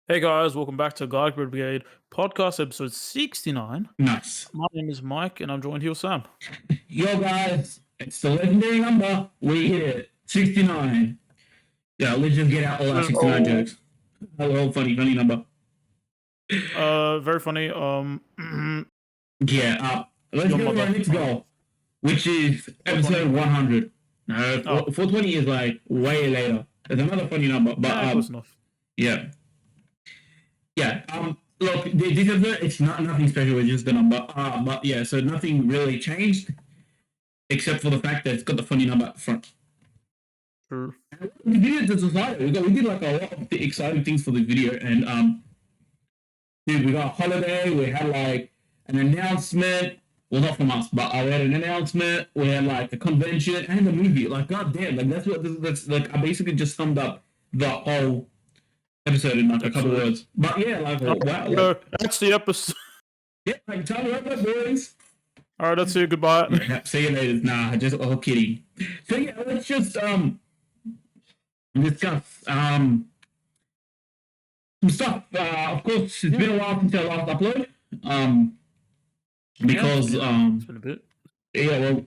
Hey guys, welcome back to Brigade podcast episode 69. Nice. My name is Mike and I'm joined here with Sam. Yo, guys, it's the legendary number. We hit it. 69. Yeah, let's just get out all our 69 jokes. Hello, funny number. Very funny. Yeah, let's Your go to our mother. next goal, which is episode 100. No, 420 is like way later. There's another funny number, but close enough. Yeah. Look, this episode, it's not nothing special. It's just the number. But yeah, so nothing really changed except for the fact that it's got the funny number at the front. True. We did it to society. We did like a lot of exciting things for the video, and dude, we got a holiday. We had like an announcement. Well, not from us, but we had an announcement. We had like a convention and a movie. Like, goddamn, like that's like I basically just summed up the whole episode in like a couple words. But yeah, like wow, like, that's the episode. Yeah, like time to wrap up, boys. All right, that's it. Goodbye. Yeah, see you later. Nah, just all kidding. So yeah, let's just discuss some stuff. Of course, it's been a while since I last upload. Because it's been a bit. Yeah, well,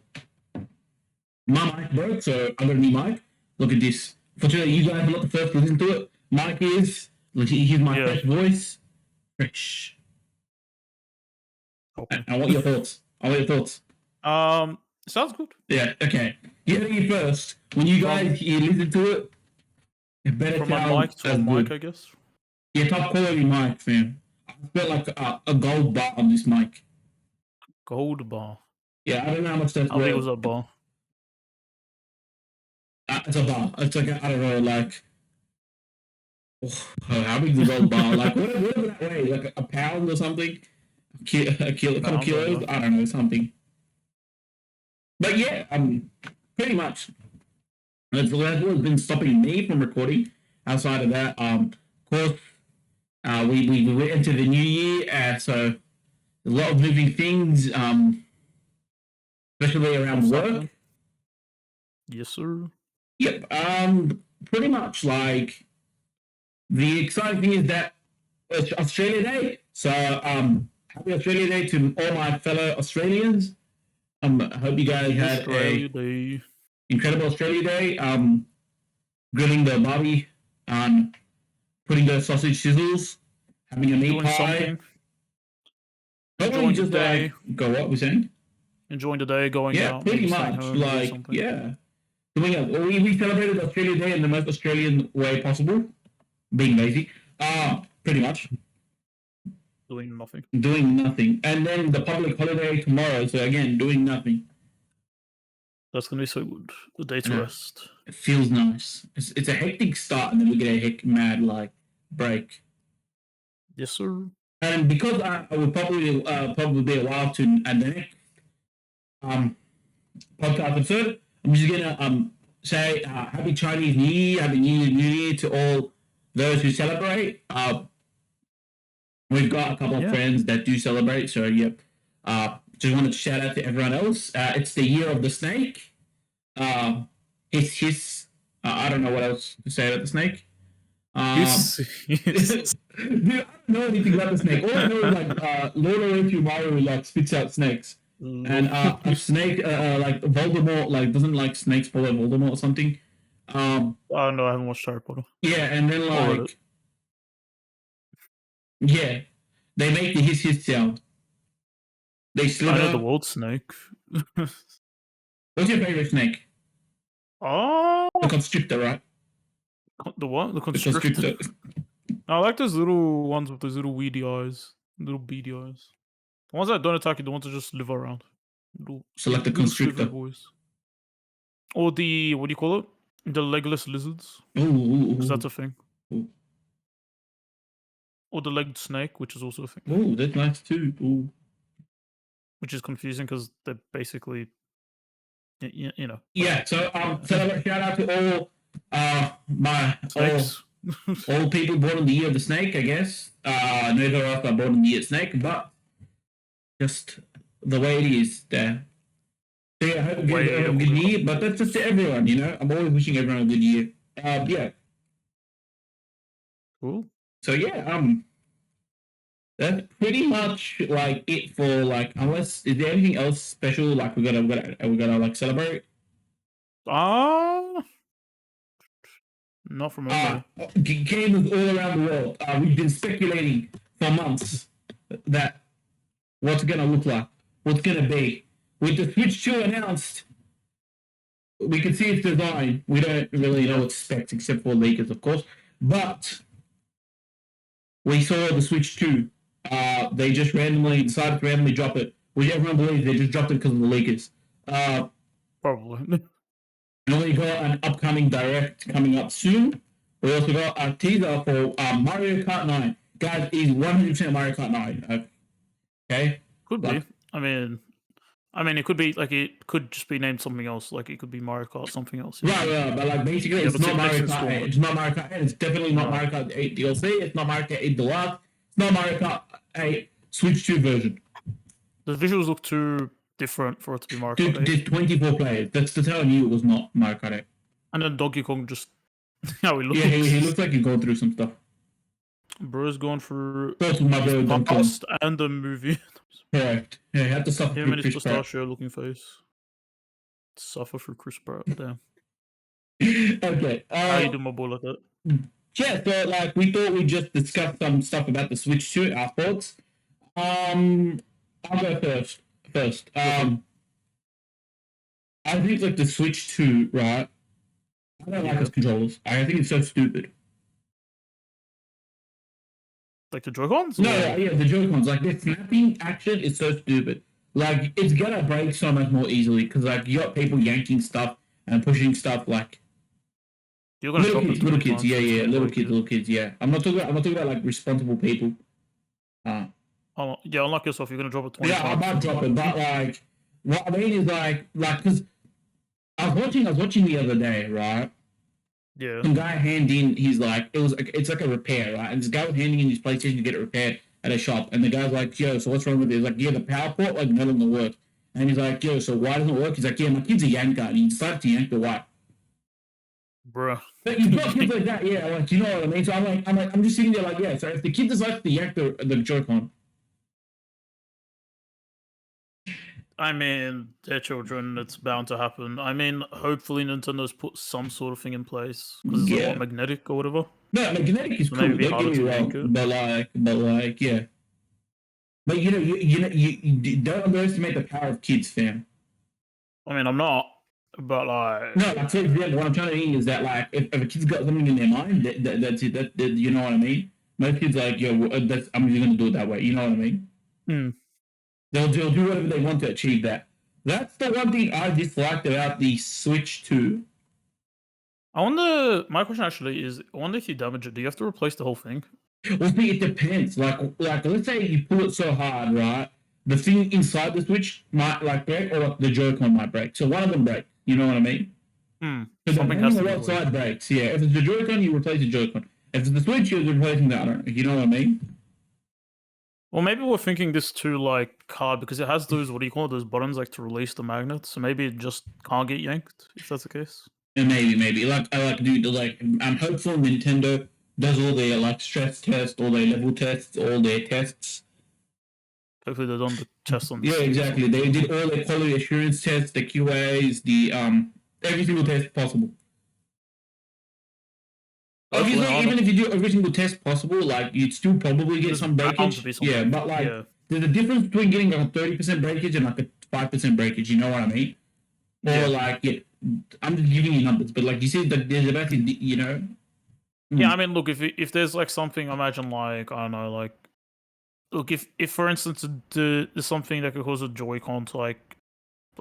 my mic broke, so I got a new mic. Look at this. Fortunately, you guys are not the first to listen to it. Mike is. Here's my fresh voice. Fresh. Okay. I want your thoughts. Sounds good. Yeah. Okay. You heard it first. When you guys listen to it, it better from my mic to a mic, I guess. Yeah, top quality mic, fam. I spent like a gold bar on this mic. Gold bar. Yeah, I don't know how much that's worth. How big was that bar? It's a bar. It's like I don't know, like how big is the gold bar? Like whatever that weighs, like a pound or something. A couple kilos. I don't know, something. But yeah, pretty much. That's what's been stopping me from recording. Outside of that, of course, we went into the new year, so a lot of moving things, especially around work. Yes, sir. Yep. Pretty much like the exciting thing is that it's Australia Day. So happy Australia Day to all my fellow Australians. I hope you guys had a incredible Australia Day. Grilling the barbie, putting the sausage sizzles, having a meat pie. Enjoying the day. Go what we're saying? Enjoying the day, going out. Yeah, pretty much. Like, yeah. We celebrated Australia Day in the most Australian way possible. Being lazy. Pretty much. Doing nothing. And then the public holiday tomorrow, so again, doing nothing. That's going to be so good. The day to rest. It feels nice. It's a hectic start, and then we get a mad, like, break. Yes, sir. And because I will probably be a while to the next podcast episode, I'm just gonna say Happy Chinese New Year, Happy New Year to all those who celebrate. We've got a couple of friends that do celebrate, so yep. Just wanted to shout out to everyone else. It's the year of the snake. Hiss. I don't know what else to say about the snake. Dude, I don't know anything about the snake. All I know is like Lord of Mario like spits out snakes, and a snake like Voldemort like doesn't like snakes follow Voldemort or something. I don't know. I haven't watched Harry Potter. Yeah, and then like yeah, they make the hiss sound. They slither. I know the world snake. What's your favorite snake? Oh, the constrictor, right? The what? The constrictor. I like those little ones with those little weedy eyes, little beady eyes. The ones that don't attack you, the ones that just live around. So like the constrictor. Boys. Or the, what do you call it? The legless lizards. Because that's a thing. Ooh. Or the legged snake, which is also a thing. Oh, that's nice too. Ooh. Which is confusing because they're basically, you know. Yeah. So shout out to all my snakes. All people born in the year of the snake, I guess. Neither of us are born in the year of the snake, but just the way it is there. So yeah, I hope you have a good year, but that's just to everyone, you know. I'm always wishing everyone a good year. Yeah. Cool. So yeah, that's pretty much like it for like. Unless is there anything else special like we gotta like celebrate? Ah, not from memory. Gamers all around the world. We've been speculating for months that what's gonna look like, what's gonna be. With the Switch 2 announced, we can see its design. We don't really know its specs except for leakers, of course. But we saw the Switch 2. They just randomly decided to randomly drop it, which everyone believes they just dropped it because of the leakers. Probably. We only got an upcoming direct coming up soon. We also got a teaser for Mario Kart 9. Guys, is 100% Mario Kart 9. Okay? Could be. I mean, it could be like it could just be named something else. Like it could be Mario Kart something else. Right, but like basically, it's not Mario Kart 8. It's not Mario Kart 8. It's definitely not Mario Kart 8 DLC. It's not Mario Kart 8 Deluxe. It's not Mario Kart 8 Switch 2 version. The visuals look too different for it to be Mario Kart 8. There's 24 players. That's to tell you it was not Mario Kart 8. And then Donkey Kong just how he looks. Yeah, he looks like he's going through some stuff. Bro's going through my bro, past and the movie. Correct. Yeah, he had to suffer him through and his Chris Pratt. pistachio looking face. Suffer through Chris Pratt. Damn. Okay. How you do my boy like that? Yeah, so like we thought we'd just discuss some stuff about the Switch 2, our thoughts. I'll go first. I think like the Switch 2, right? I don't like its controllers. I think it's so stupid. Like the Joy-Cons? No, yeah, the Joy-Cons. Like the snapping action is so stupid. Like it's gonna break so much more easily because like you got people yanking stuff and pushing stuff like You're gonna little kids, little kids, yeah. I'm not talking about like responsible people. Yeah, unlike yourself, you're gonna drop it 20 times. Yeah, I might drop it, but like what I mean is like because I was watching the other day, right? Yeah. Some guy handed in it's like a repair, right? And this guy was handing in his PlayStation to get it repaired at a shop, and the guy's like, "Yo, so what's wrong with it?" He's like, "Yeah, the power port like no longer works." And he's like, "Yo, so why doesn't it work?" He's like, "Yeah, my kid's a yanker," and he decided to yank the wire. Bruh. But you've got kids like that, yeah, like you know what I mean. So I'm just sitting there like, yeah. So if the kid decides to yank the Joy-Con, I mean, they're children. It's bound to happen. I mean, hopefully Nintendo's put some sort of thing in place because it's like magnetic or whatever. No, magnetic is cool. Don't get me wrong, but like, yeah. But you don't underestimate the power of kids, fam. I mean, I'm not, but like no, like for example, what I'm trying to mean is that like if a kid's got something in their mind, that's it. That you know what I mean. Most kids like, yo, I'm just gonna do it that way. You know what I mean? Hmm. They'll do whatever they want to achieve that. That's the one thing I disliked about the Switch 2. I wonder. My question actually is: I wonder if you damage it, do you have to replace the whole thing? Well, see, it depends. Like let's say you pull it so hard, right? The thing inside the Switch might like break, or like the Joy-Con might break. So one of them break. You know what I mean? So something has to be what side breaks. Yeah, if it's the Joy-Con, you replace the Joy-Con. If it's the Switch, you're replacing the other. You know what I mean? Well, maybe we're thinking this too like hard because it has those, what do you call it, those buttons like to release the magnet. So maybe it just can't get yanked if that's the case. And maybe like I'm hopeful Nintendo does all their like stress tests, all their level tests, all their tests. Hopefully they've done the tests on. Yeah, exactly. They did all their quality assurance tests, the QAs, the every single test possible. Obviously, even if you do every single test possible, like you'd still probably get some breakage. Yeah, but like there's a difference between getting like a 30% breakage and like a 5% breakage. You know what I mean? Or like, I'm just giving you numbers, but like you see that there's about you know. Yeah, I mean, look, if there's like something, imagine like I don't know, like look if for instance there's something that could cause a Joy-Con to like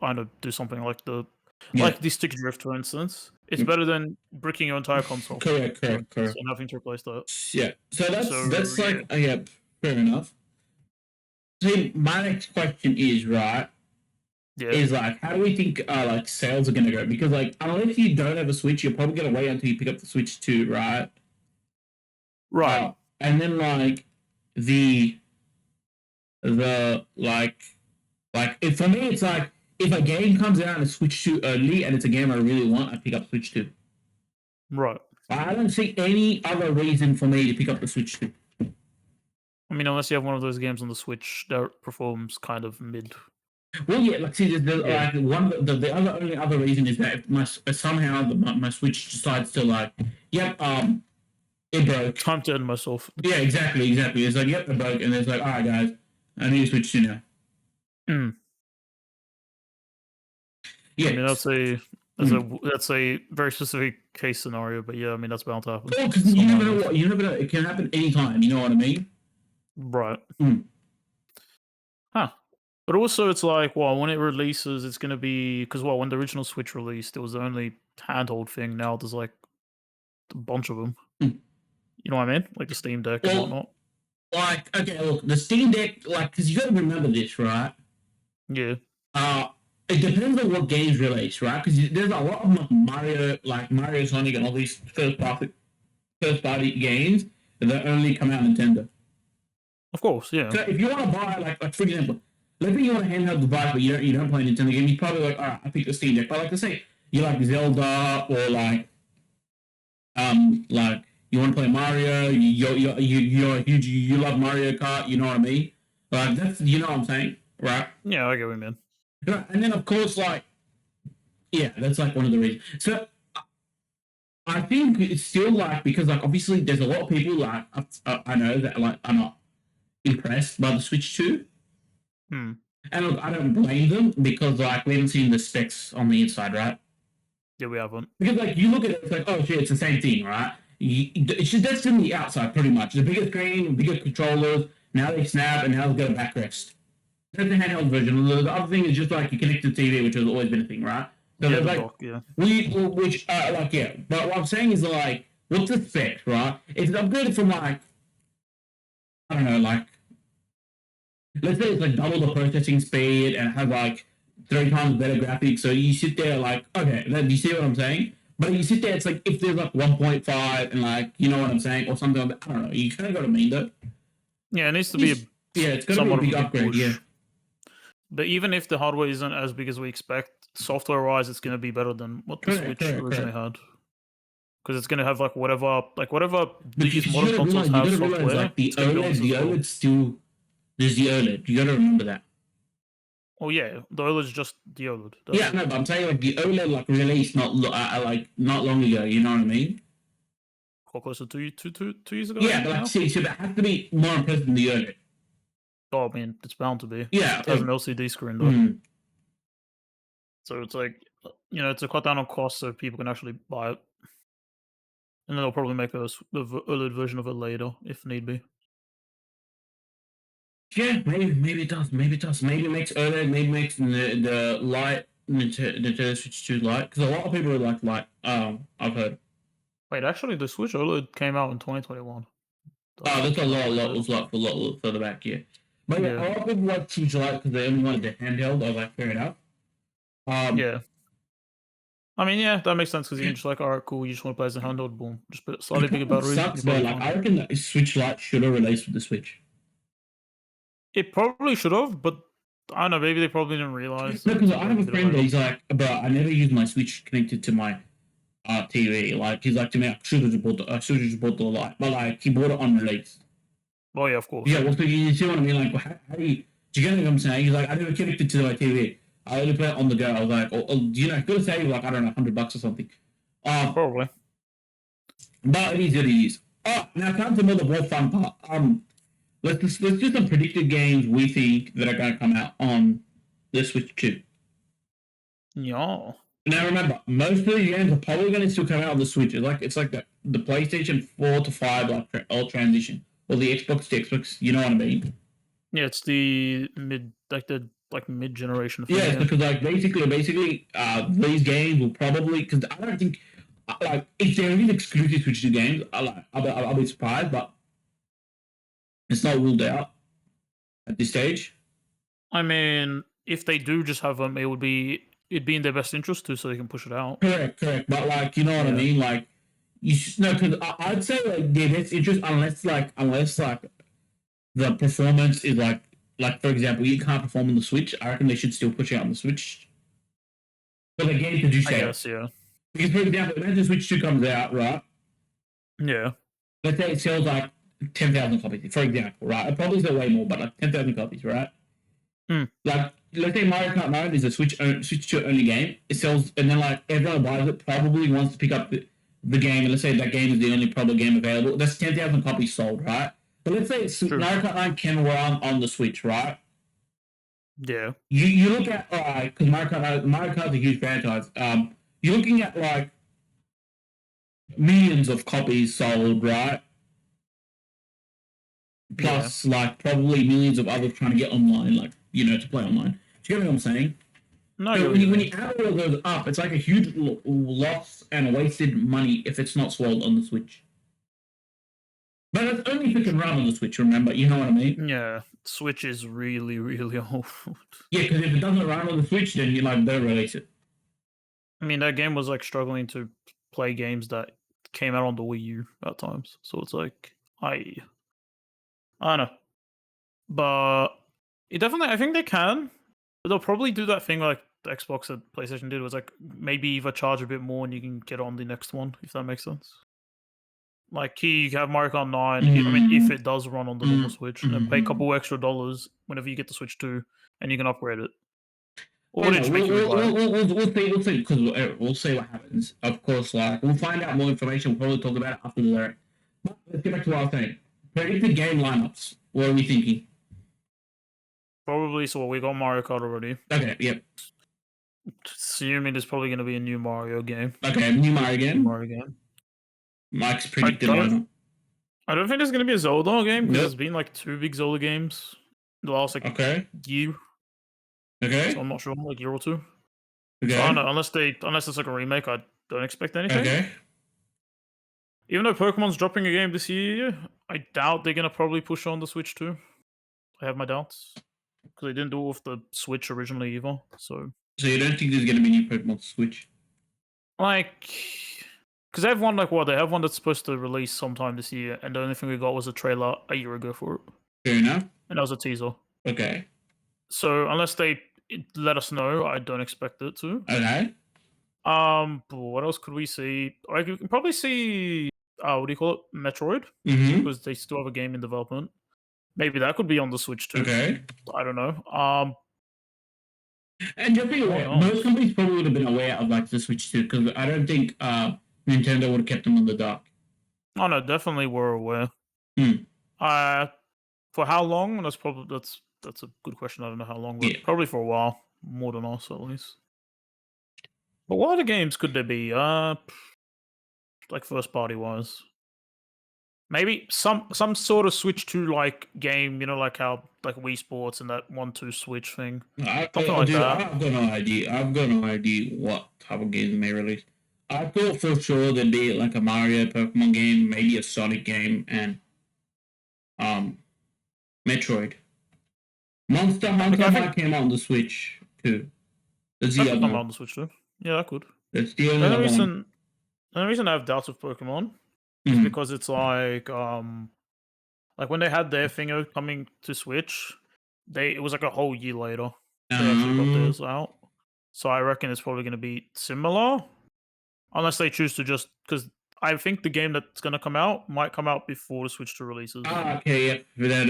I don't know do something like like the stick drift, for instance. It's better than bricking your entire console. Correct. And having to replace that. Yeah. So that's like yeah, fair enough. See, my next question is right. Yeah. Is like, how do we think like sales are gonna go? Because like, unless you don't have a Switch, you're probably gonna wait until you pick up the Switch 2, right? Right. And then like the like for me, it's like if a game comes out and it's Switch 2 early and it's a game I really want, I pick up Switch 2. Right. I don't see any other reason for me to pick up the Switch 2. I mean, unless you have one of those games on the Switch that performs kind of mid. Well, yeah, like see, Yeah. like one the other only other reason is that if somehow my Switch decides to like, yep, it broke. Time to end myself. Yeah, exactly. It's like, yep, it broke, and it's like, all right, guys, I need to Switch 2 now. Mm. I Yeah. mean, Mm. that's a very specific case scenario, but yeah, I mean that's bound to happen. Well, because you never know what you never know. It can happen anytime. You know what I mean? Right. Mm. Huh. But also, it's like, well, when it releases, it's going to be because, well, when the original Switch released, it was the only handheld thing. Now there's like a bunch of them. Mm. You know what I mean? Like the Steam Deck and Well, whatnot. like, okay, look, the Steam Deck, like, because you got to remember this, right? Yeah. Uh, it depends on what games release, right? Because there's a lot of Mario, Sonic, and all these first party games that only come out Nintendo. Of course. Yeah. So if you want to buy, like for example, let's say you want a handheld device, but you don't play Nintendo games, you're probably like, all right, I pick the Steam Deck. But like, let's say you like Zelda or like you want to play Mario, you're a huge, you love Mario Kart, you know what I mean? Like that's, you know what I'm saying, right? Yeah, I get what you mean. Right. And then of course, like, yeah, that's like one of the reasons. So I think it's still like, because like obviously there's a lot of people like I know that like are not impressed by the Switch 2. Hmm. And look, I don't blame them because like we haven't seen the specs on the inside, right? Yeah, we haven't. Because like you look at it, it's like, oh shit, it's the same thing, right? It's just that's in the outside pretty much. The bigger screen, bigger controllers. Now they snap, and now they've got a backrest. That's the handheld version. The other thing is just like you connect to TV, which has always been a thing, right? So Yeah, there's the like dock. Yeah. which like yeah. But what I'm saying is like, what's the spec, right? It's upgraded from like, I don't know, like, let's say it's like double the processing speed and has like 3 times better graphics. So you sit there like, okay, do you see what I'm saying? But you sit there, it's like if there's like 1.5 and like, you know what I'm saying, or something like that. I don't know. You kind of got to mean that. Yeah, it needs to be Yeah, it's got to be a somewhat of a big big upgrade. push. Yeah. But even if the hardware isn't as big as we expect, software-wise, it's going to be better than what the Switch originally had. Because it's going to have whatever these Because modern consoles you have gotta realize software, like the it's going to be on this OLED, as well. still, there's the OLED. You got to remember that. Oh yeah, the OLED's just the OLED. That's Yeah, it. no, but I'm saying like the OLED like released like not long ago. You know what I mean? How close to two years ago? I Yeah, think but like now. see, so that has to be more impressive than the OLED. Oh, I mean, it's bound to be because Yeah. it has an LCD screen though. Mm. So it's like, to cut down on costs so people can actually buy it, and then they'll probably make a OLED version of it later if need be. Yeah, maybe it does. Maybe it does. Maybe it makes OLED. Maybe it makes the light Nintendo Switch 2 light, because a lot of people are like light. I've heard. Wait, actually, the Switch OLED came out in 2021. Oh, I that's a cannot lot, believe that. was a lot further back. Yeah, but yeah, Yeah, a lot of people like Switch Lite because they only wanted the handheld. I was like, fair enough. yeah. I mean, yeah, that makes sense because you can just like, all right, cool. You just want to play as a handheld, boom. Just put a slightly bigger It battery. sucks You're though. probably Like fine. I reckon that Switch Lite should have released with the Switch. It probably should have, but I don't know. Maybe they probably didn't realize No, that because it's I like have a a bit of friend that later. he's like, bro, I never use my Switch connected to my TV. Like he's like to me, I should have just bought the light, but like he bought it on release. Oh yeah, of course. Yeah, well, so you see what I mean? Like, how do you get what I'm saying? He's like, I never connected to my TV. I only play it on the go. I was like, gotta save like, I don't know, $100 or something. Um, Probably. but it is what it is. Oh, now come to the more fun part. Let's do some predicted games we think that are going to come out on the Switch 2. Yeah. Now remember, most of the games are probably going to still come out on the Switch. It's like the PlayStation 4 to 5 like all transition, or the Xbox to Xbox. You know what I mean? Yeah, it's the mid generation thing. Yeah, it's Yeah. because like basically, these games will probably, because I don't think like if there is exclusive Switch 2 games, I'll be surprised, but it's not ruled out at this stage. I mean, if they do just have them, it'd be in their best interest too, so they can push it out. Correct. But like, you know what I Yeah. mean? Like, you should know, because I'd say like the best interest, unless the performance is like for example, you can't perform on the Switch. I reckon they should still push it out on the Switch. But the game to do I sale. guess. Yeah. Because for example, imagine Switch 2 comes out, right? Yeah. Let's say it sells like 10,000 copies, for example, right? It probably sells way more, but like 10,000 copies, right? Hmm. Like, let's say Mario Kart 9 is a Switch to only game. It sells, and then like everyone buys it, probably wants to pick up the game, and let's say that game is the only probable game available. That's 10,000 copies sold, right? But let's say True. Mario Kart 9 can run on the Switch, right? Yeah. You look at because Mario Kart's a huge franchise. You're looking at like millions of copies sold, right? Yeah. Plus, like probably millions of others trying to get online, like to play online. Do you get what I'm saying? No, I get So what you when mean. you add all of those up, it's like a huge loss and wasted money if it's not sold on the Switch. But it's only if it can run on the Switch. Remember, you know what I mean? Yeah. Switch is really, really old. Yeah, because if it doesn't run on the Switch, then you like better release it. I mean, that game was like struggling to play games that came out on the Wii U at times. So it's like I don't know. But it definitely I think they can. But they'll probably do that thing like the Xbox and PlayStation did was like maybe either charge a bit more and you can get on the next one, if that makes sense. Like you have Mario Kart 9, I mean if it does run on the normal Switch, and pay a couple extra dollars whenever you get the Switch 2 and you can upgrade it. Or I they know. just make you rebuy it. We'll see because we'll see what happens. Of course, like we'll find out more information. We'll probably talk about it after the direct. But let's get back to what I was saying. Predicted game lineups. What are we thinking? Probably so we got Mario Kart already. Okay, yep. Assuming there's probably gonna be a new Mario game. Okay, new Mario New game. Mario game. Mike's I predicted don't lineup. I don't think there's gonna be a Zelda game because Nope. there's been like 2 big Zelda games the last like Okay. year. So Okay. I'm not sure, like year or two. So I don't Okay. know, unless it's like a remake, I don't expect anything. Okay. Even though Pokemon's dropping a game this year, I doubt they're gonna probably push on the Switch too. I have my doubts because they didn't do it with the Switch originally either. So So you don't think there's gonna be new Pokemon Switch? like, because they have one like what they have one that's supposed to release sometime this year, and the only thing we got was a trailer a year ago for it, Fair enough. and that was a teaser. Okay. So unless they let us know, I don't expect it to. Okay. But what else could we see? I can probably see. What do you call it? Metroid, Mm-hmm. because they still have a game in development. Maybe that could be on the Switch too. Okay. I don't know. And just be What aware, most else? companies probably would have been aware of like the Switch too, because I don't think Nintendo would have kept them on the dark. Oh no, definitely we're aware. Hmm. Uh, for how long? That's a good question. I don't know how long, Yeah. but probably for a while, more than us at least. But what other games could there be? Like first party wise, maybe some sort of Switch 2 like game. You know, like how like Wii Sports and that 1-2 Switch thing, something like Dude, that. I've got no idea. I've got no idea what type of games they may release. I thought for sure there'd be like a Mario Pokemon game, maybe a Sonic game, and um Metroid. Monster Like Hunter I think might come out on the Switch too. That's that the could other come out one. on the Switch too. Yeah, that could. That's the The only only other one. reason the only reason I have doubts with Pokemon is Mm. because it's like when they had their thing coming to Switch, it was like a whole year later they actually got Um, theirs out. So I reckon it's probably going to be similar, unless they choose to just because I think the game that's going to come out might come out before the Switch 2 releases. okay, yep. Yeah,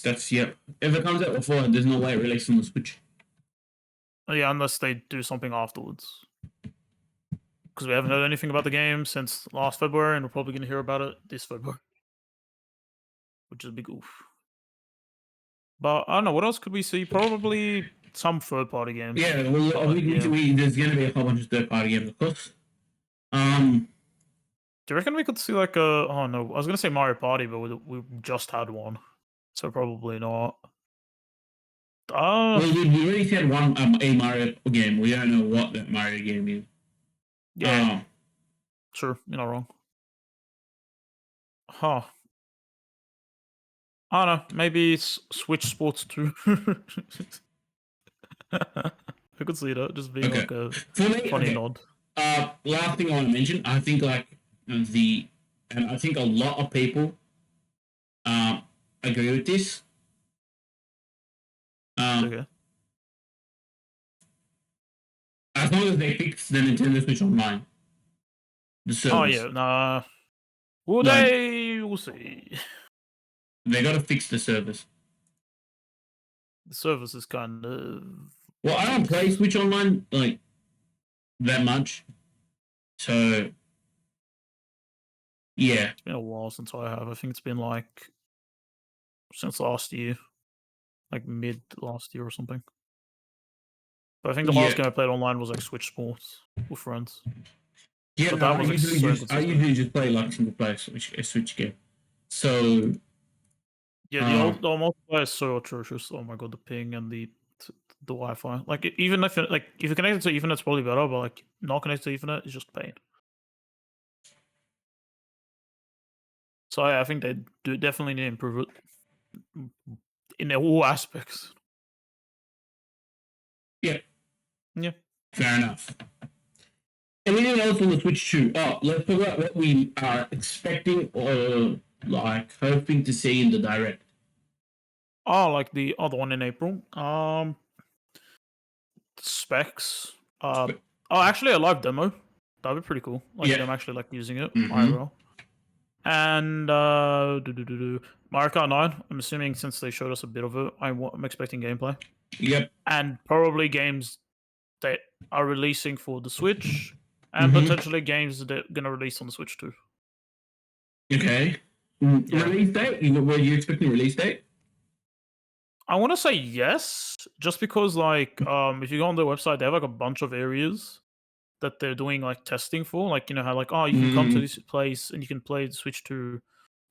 That's yep. If it comes out before, there's no way it releases on the Switch. yeah, unless they do something afterwards. Because we haven't heard anything about the game since last February, and we're probably going to hear about it this February, which is a big oof. But I don't know, what else could we see? Probably some third party games. Yeah, well, But, there's gonna be a whole bunch of third party games, of course. Do you reckon we could see like a? Oh no, I was gonna say Mario Party, but we just had one, so probably not. Well, we already said one a Mario game. We don't know what that Mario game is. Yeah, sure, you're not wrong. Huh? I don't know. Maybe it's Switch Sports 2. I could see that just being Okay. like a For me, funny okay. nod. Last thing I want to mention, I think and I think a lot of people agree with this. Okay. As long as they fix the Nintendo Switch Online, the Oh service. yeah, nah. Will Like, they? We'll see. they got to fix the service. The service is kind of. Well, I don't play Switch Online like that much, so yeah. It's been a while since I have. I think it's been like since last year, like mid last year or something. But I think the last Yeah. game I played online was like Switch Sports with friends. Yeah, But no, that I was like usually so just play like single player Switch game. So yeah, the multiplayer is so atrocious. Oh my god, the ping and the Wi-Fi. Like even if if you're connected to Ethernet, it's probably better. But like not connected to Ethernet is just pain. So I think they do definitely need to improve it in all aspects. yeah, Yeah. fair enough. Anything else on the Switch 2? Oh, let's talk about what we are expecting or like hoping to see in the direct. Oh, like the other one in April. Specs. Oh, actually, a live demo. That'd be pretty cool. Like Yeah. them actually like using it. Mhm. IRL. And Mario Kart 9. I'm assuming since they showed us a bit of it, I'm expecting gameplay. Yep. And probably games that are releasing for the Switch, and Mhm. potentially games that are gonna release on the Switch too. Okay. Yeah. Release date? Were you expecting release date? I want to say yes, just because like if you go on their website, they have like a bunch of areas that they're doing like testing for. Like you know how like oh you can come to this place and you can play the Switch 2.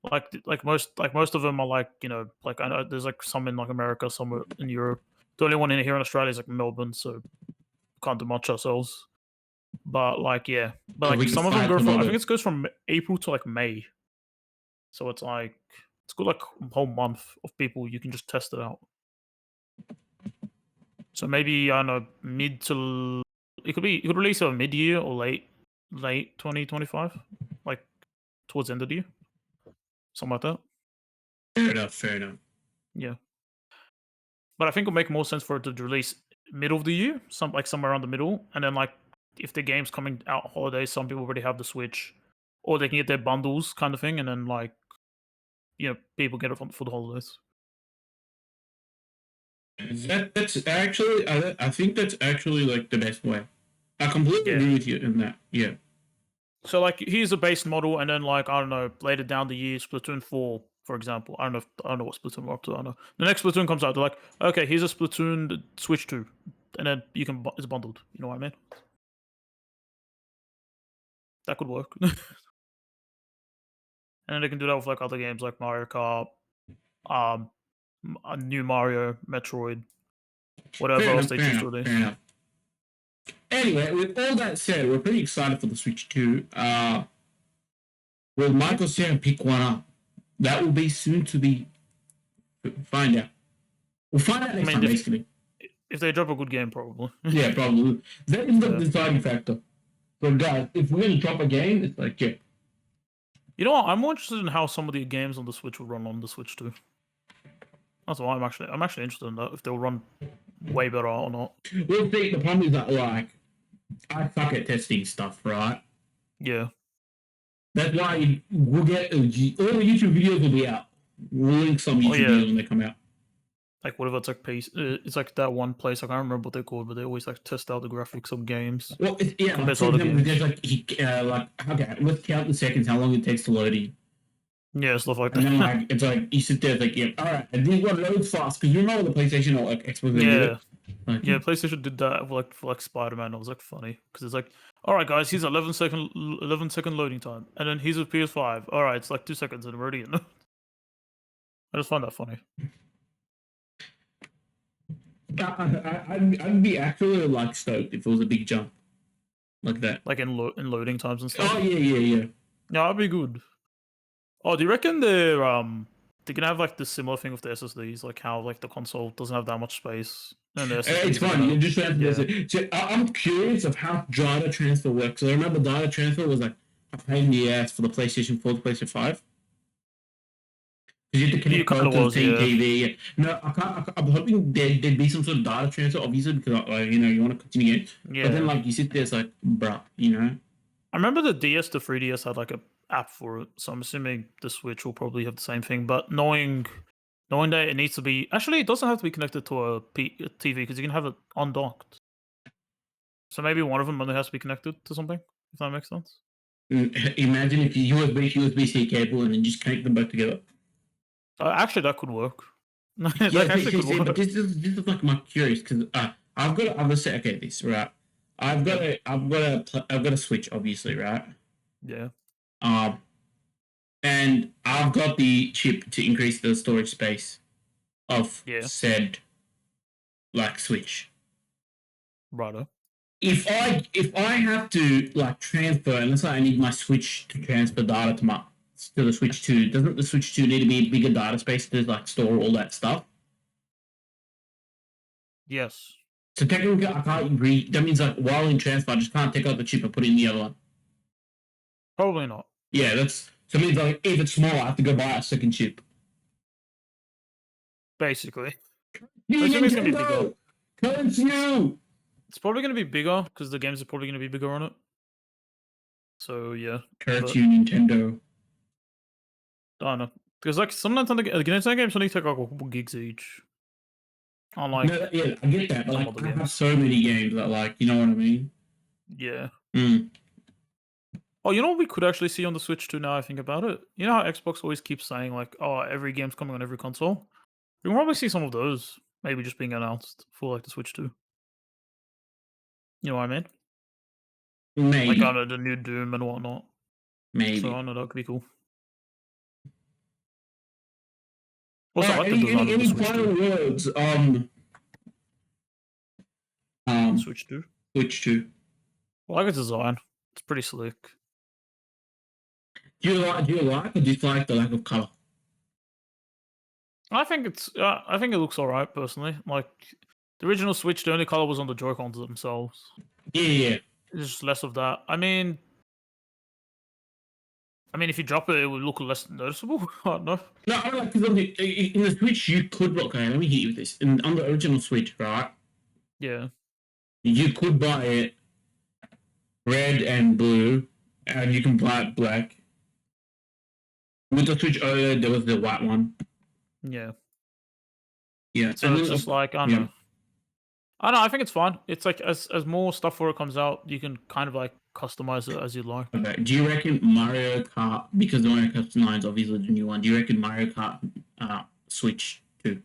Like most of them are like you know like I know there's like some in like America, some in Europe. The only one in here in Australia is like Melbourne, so can't do much ourselves. But like yeah, but So we like can some of them fight go a from little I think bit. it goes from April to like May. So it's like it's got like a whole month of people you can just test it out. So maybe I don't know mid to it could release a mid year or late 2025, like towards the end of the year, something like that. Fair enough. Fair enough. Yeah, but I think it'll make more sense for it to release middle of the year, somewhere around the middle, and then like if the game's coming out holidays, some people already have the Switch, or they can get their bundles kind of thing, and then like you know people get it for the holidays. That's actually I think that's actually like the best way. I completely Yeah. agree with you in that. Yeah. So like here's a base model, and then like I don't know later down the year, Splatoon 4, for example. I don't know what Splatoon we're up to. I don't know. The next Splatoon comes out, they're like, okay, here's a Splatoon Switch 2, and then you can it's bundled. You know what I mean? That could work. And then they can do that with like other games like Mario Kart, a new Mario, Metroid, whatever Fair else enough. they Fair choose to enough. release. Fair enough. Anyway, with all that said, we're pretty excited for the Switch 2. Will Michael Cera pick one up? That will be soon to be find out. We'll find out next time, basically. If they drop a good game, probably. Yeah, probably. That is the deciding factor. So, guys, if we're going to drop a game, it's like, yeah. You know what? I'm more interested in how some of the games on the Switch will run on the Switch too. That's why I'm actually interested in that if they'll run way better or not. We'll see. The problem is that, like, I suck at testing stuff, right? Yeah. That's why we'll get all the YouTube videos will be out. We'll link some YouTube videos when they come out. Like whatever, it's like it's like that one place. I can't remember what they're called, but they always like test out the graphics of games. Well, yeah, compared like, to other example, games. there's like okay, let's count the seconds, how long it takes to loading. Yeah, stuff like And that. then like it's like you sit there like yeah, all right, and this one loads fast because you remember the PlayStation or like Xbox they did it. Like, yeah, PlayStation did that for like Spider-Man. It was like funny because it's like, all right, guys, here's 11-second loading time, and then here's a PS5. All right, it's like 2 seconds and we're already in. I just find that funny. I'd be actually like stoked if it was a big jump like that. Like in loading times and stuff. Oh yeah. Yeah, that'd be good. Oh, do you reckon they're gonna have like the similar thing with the SSDs, like how like the console doesn't have that much space and the SSDs it's fun. You just have to. So I'm curious of how data transfer works. I remember data transfer was like a pain in the ass for the PlayStation 4 to PlayStation 5. Because you have to connect both to the TV. No, I'm hoping there'd be some sort of data transfer, obviously, because you want to continue it. Yeah. But then, like, you sit there, it's like, bruh, I remember the DS to 3DS had like app for it. So I'm assuming the Switch will probably have the same thing. But knowing that it needs to be actually, it doesn't have to be connected to a TV because you can have it undocked. So maybe one of them only has to be connected to something. If that makes sense. Imagine if you USB-C cable and then just connect them both together. Actually, that could work. that Yeah, actually could but work. this is like my curious because I've got to say okay this right. I've got a Switch obviously right. Yeah. And I've got the chip to increase the storage space of Yeah. said like Switch. Righto. If I have to like transfer, unless I need my Switch to transfer data to the Switch 2, doesn't the Switch 2 need to be a bigger data space to like store all that stuff? Yes. So technically, I can't that means like while in transfer, I just can't take out the chip and put it in the other one. Probably not. Yeah, so it means like if it's small, I have to go buy a second chip. Basically. New I assume it's gonna be bigger. Nintendo, coming to you. It's probably gonna be bigger because the games are probably gonna be bigger on it. So yeah. Curse you, Nintendo. I don't know. Because like some Nintendo games only take like a couple gigs each. Unlike No, yeah, I get that, but some like other I have games. so many games that like you know what I mean. Yeah. Mm. Oh, you know what we could actually see on the Switch too now I think about it? You know how Xbox always keeps saying like, oh, every game's coming on every console? We can probably see some of those maybe just being announced for like the Switch 2. You know what I mean? Like Maybe, the new Doom and whatnot. So I maybe. don't know, that could be cool. Also, I like the Any design of the Switch final 2. words on Switch 2. Switch 2? I like its design. It's pretty slick. Do you like or dislike the lack of color? I think it looks alright personally. Like the original Switch, the only color was on the Joy-Cons themselves. Yeah. There's just less of that. I mean, if you drop it, it would look less noticeable. I don't know. No, I don't like because in the Switch you could okay. Let me hit you with this. On the original Switch, right? Yeah. You could buy it red and blue, and you can buy it black. With the Switch OLED, there was the white one. Yeah. Yeah. So it's just like I don't know. I don't know. I think it's fine. It's like as more stuff for it comes out, you can kind of like customize it as you like. Okay. Do you reckon Mario Kart, because the Mario Kart 9 is obviously the new one, do you reckon Mario Kart Switch 2?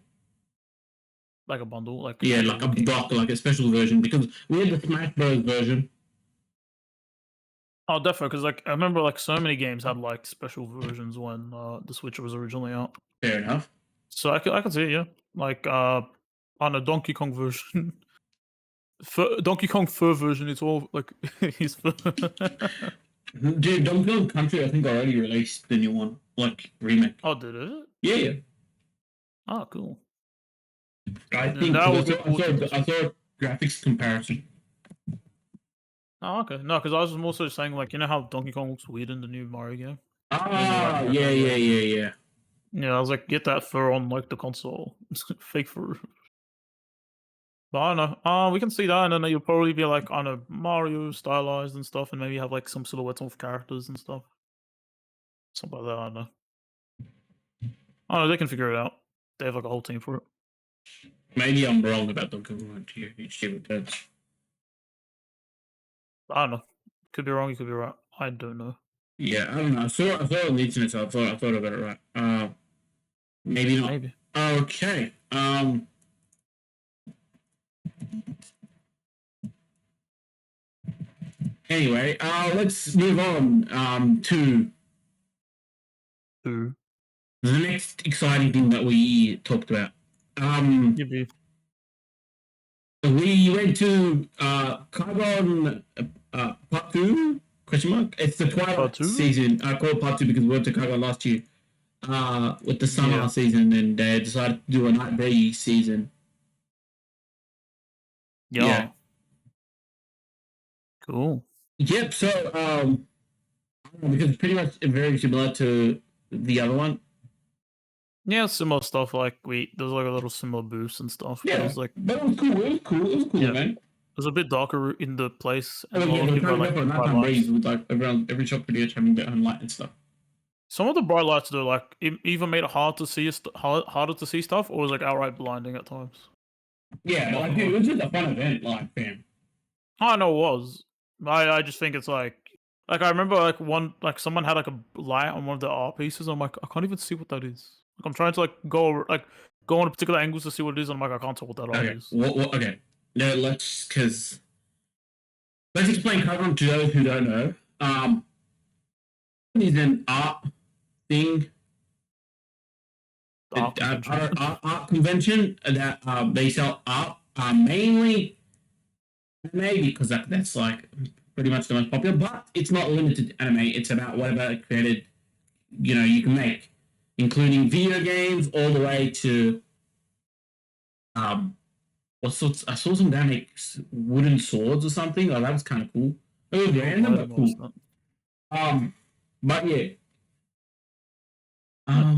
Like a bundle, like Yeah, like a block, like a special version, because we had the Smash Bros. Version. Oh, definitely, because like I remember like so many games had like special versions when the Switch was originally out. Fair enough. So I could see it, yeah. Like on a Donkey Kong version. Donkey Kong fur version, it's all like his fur. Dude, Donkey Kong Country, I think already released the new one, like remake. Oh, did it? Yeah. Oh, cool. I think that would be I cool saw a graphics comparison. Oh, okay. No, because I was more so saying like, you know how Donkey Kong looks weird in the new Mario game? Ah, yeah. Yeah, I was like, get that fur on like the console. Fake fur. But I don't know. We can see that, and then you'll probably be like on a Mario stylized and stuff, and maybe have like some silhouettes of characters and stuff. Something like that. I don't know. I don't know. They can figure it out. They have like a whole team for it. Maybe I'm wrong about Donkey Kong Country. I don't know. Could be wrong. You could be right. I don't know. Yeah, I don't know. I saw it on the internet, so I thought I got it right. Maybe not. Maybe. Okay. Anyway, let's move on to Who? the next exciting thing that we talked about. Maybe. We went to Carbon Part 2? Question mark? It's the Twilight season. I call it Part 2 because we went to Carbon last year with the summer season, and they decided to do a Night Bay season. Yeah. Cool. Yep. So, because it's pretty much very similar to the other one. Yeah, similar stuff. Like there's like a little similar boost and stuff. Yeah, but it was like, but it was cool. It was cool, man. was a bit darker in the place, Oh and a lot yeah, of they're people trying had to like go for a bright nighttime lights. breeze with like every shop pretty much having their own light and stuff. Some of the bright lights though, like either made it hard to see harder to see stuff, or was like outright blinding at times. Yeah, Not like gonna dude, lie. it was just a fun event, like fam. I know it was. I just think it's like I remember like someone had like a light on one of the art pieces. I'm like, I can't even see what that is. Like I'm trying to go on a particular angles to see what it is, and I'm like, I can't tell what that art Okay, is. what okay. No, let's explain Carbon to those who don't know. Is an art thing, The art convention. art convention that they sell art mainly anime because that's like pretty much the most popular. But it's not limited to anime. It's about whatever created you can make, including video games all the way to um what sorts. I saw some guy make wooden swords or something. Oh, that was kind of cool. It was Oh, I random didn't but cool. notice that. Um, but yeah, Yeah,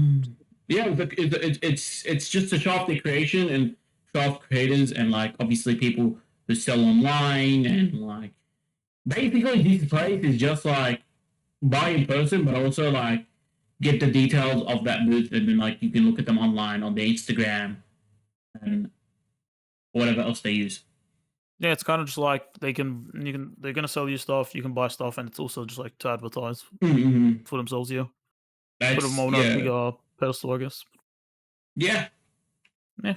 yeah, it's just to show off their creation and show off creators and like obviously people who sell online and like basically this place is just like buy in person, but also like get the details of that booth and then like you can look at them online on their Instagram and whatever else they use. yeah. It's kind of just like they're gonna sell you stuff. You can buy stuff, and it's also just like to advertise Mm-hmm. for themselves. Yeah, put them That's on a yeah, bigger pedestal, I guess. yeah. Yeah,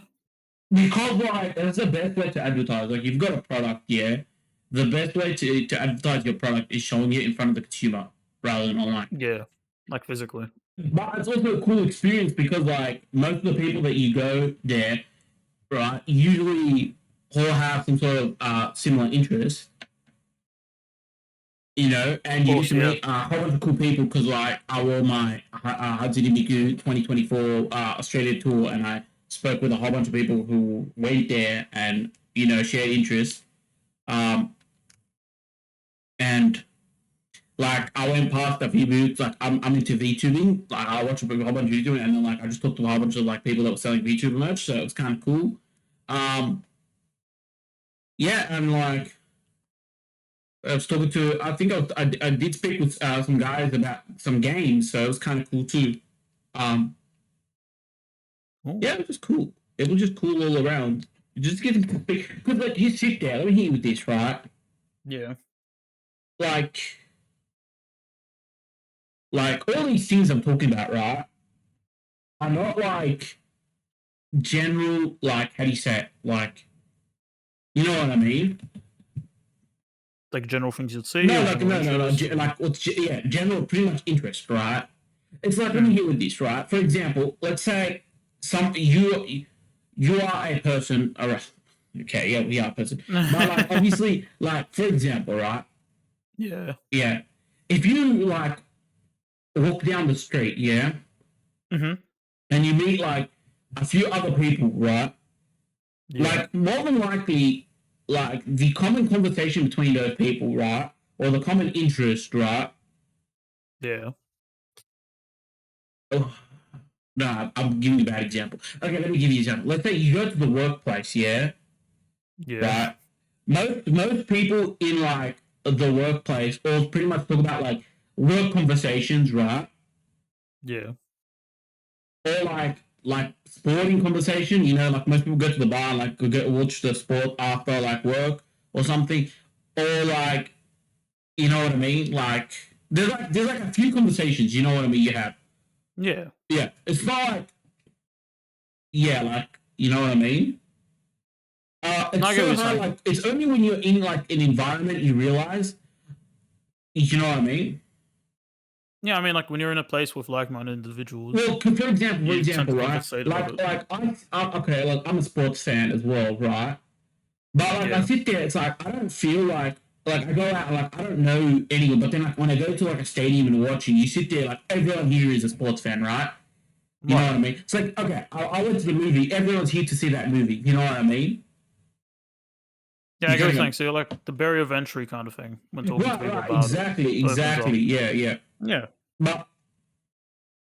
Because like that's the best way to advertise. Like you've got a product, yeah. The best way to advertise your product is showing it in front of the consumer rather than online. yeah, like physically. But it's also a cool experience because like most of the people that you go there, right, usually all have some sort of similar interest, Of and you get course, to yeah, meet a whole bunch of cool people because like I wore my Hatsune Miku 2024 Australia tour and I spoke with a whole bunch of people who went there and shared interests. Um, and like I went past a few booths. Like I'm into VTubing. Like I watch a whole bunch of VTubing, and then like I just talked to a whole bunch of like people that were selling VTuber merch. So it was kind of cool. Um, yeah, and like I was talking to. I think I did speak with some guys about some games. So it was kind of cool too. Um, Ooh, yeah, it was just cool. It was just cool all around. Just getting to speak because like you sit there. Let me hit you with this, right? yeah, Like all these things I'm talking about, right? Are not like general, like how do you say it? Like you know what I mean? like general things you'd see No, or like general no. interests. Or... Like yeah, general, pretty much interest, right? It's like let me Mm, get with this, right? For example, let's say some you are a person, or okay, yeah, we are a person, but like obviously, like for example, right? yeah, Yeah, if you like walk down the street, yeah, hmm, and you meet like a few other people, right? yeah, Like more than likely, like the common conversation between those people, right, or the common interest, right? yeah, Oh, nah, I'm giving you a bad example. Okay, let me give you an example. Let's say you go to the workplace, yeah, yeah, right. Most people in like the workplace all pretty much talk about like work conversations, right? yeah, Or like sporting conversation. Like most people go to the bar, and, like go watch the sport after like work or something, or like you know what I mean. Like there's like a few conversations. You know what I mean. You have yeah. yeah. It's not like yeah, like you know what I mean. No, It's I get what so you're hard. saying. Like it's only when you're in like an environment you realize. You know what I mean? Yeah, I mean, like when you're in a place with like-minded individuals, Well, for you tend example, to right? conversate about Like, it. okay, like I'm a sports fan as well, right? But like I Yeah, sit there, it's like I don't feel like I go out like I don't know anyone, but then like when I go to like a stadium and watching, you sit there like everyone here is a sports fan, right? You know right. what I mean? It's like okay, I went to the movie, everyone's here to see that movie. You know what I mean? Yeah, I You get what you're getting saying. them? So you're like the barrier of entry kind of thing when talking to people Right, about it exactly, opens up. yeah, yeah. Yeah, But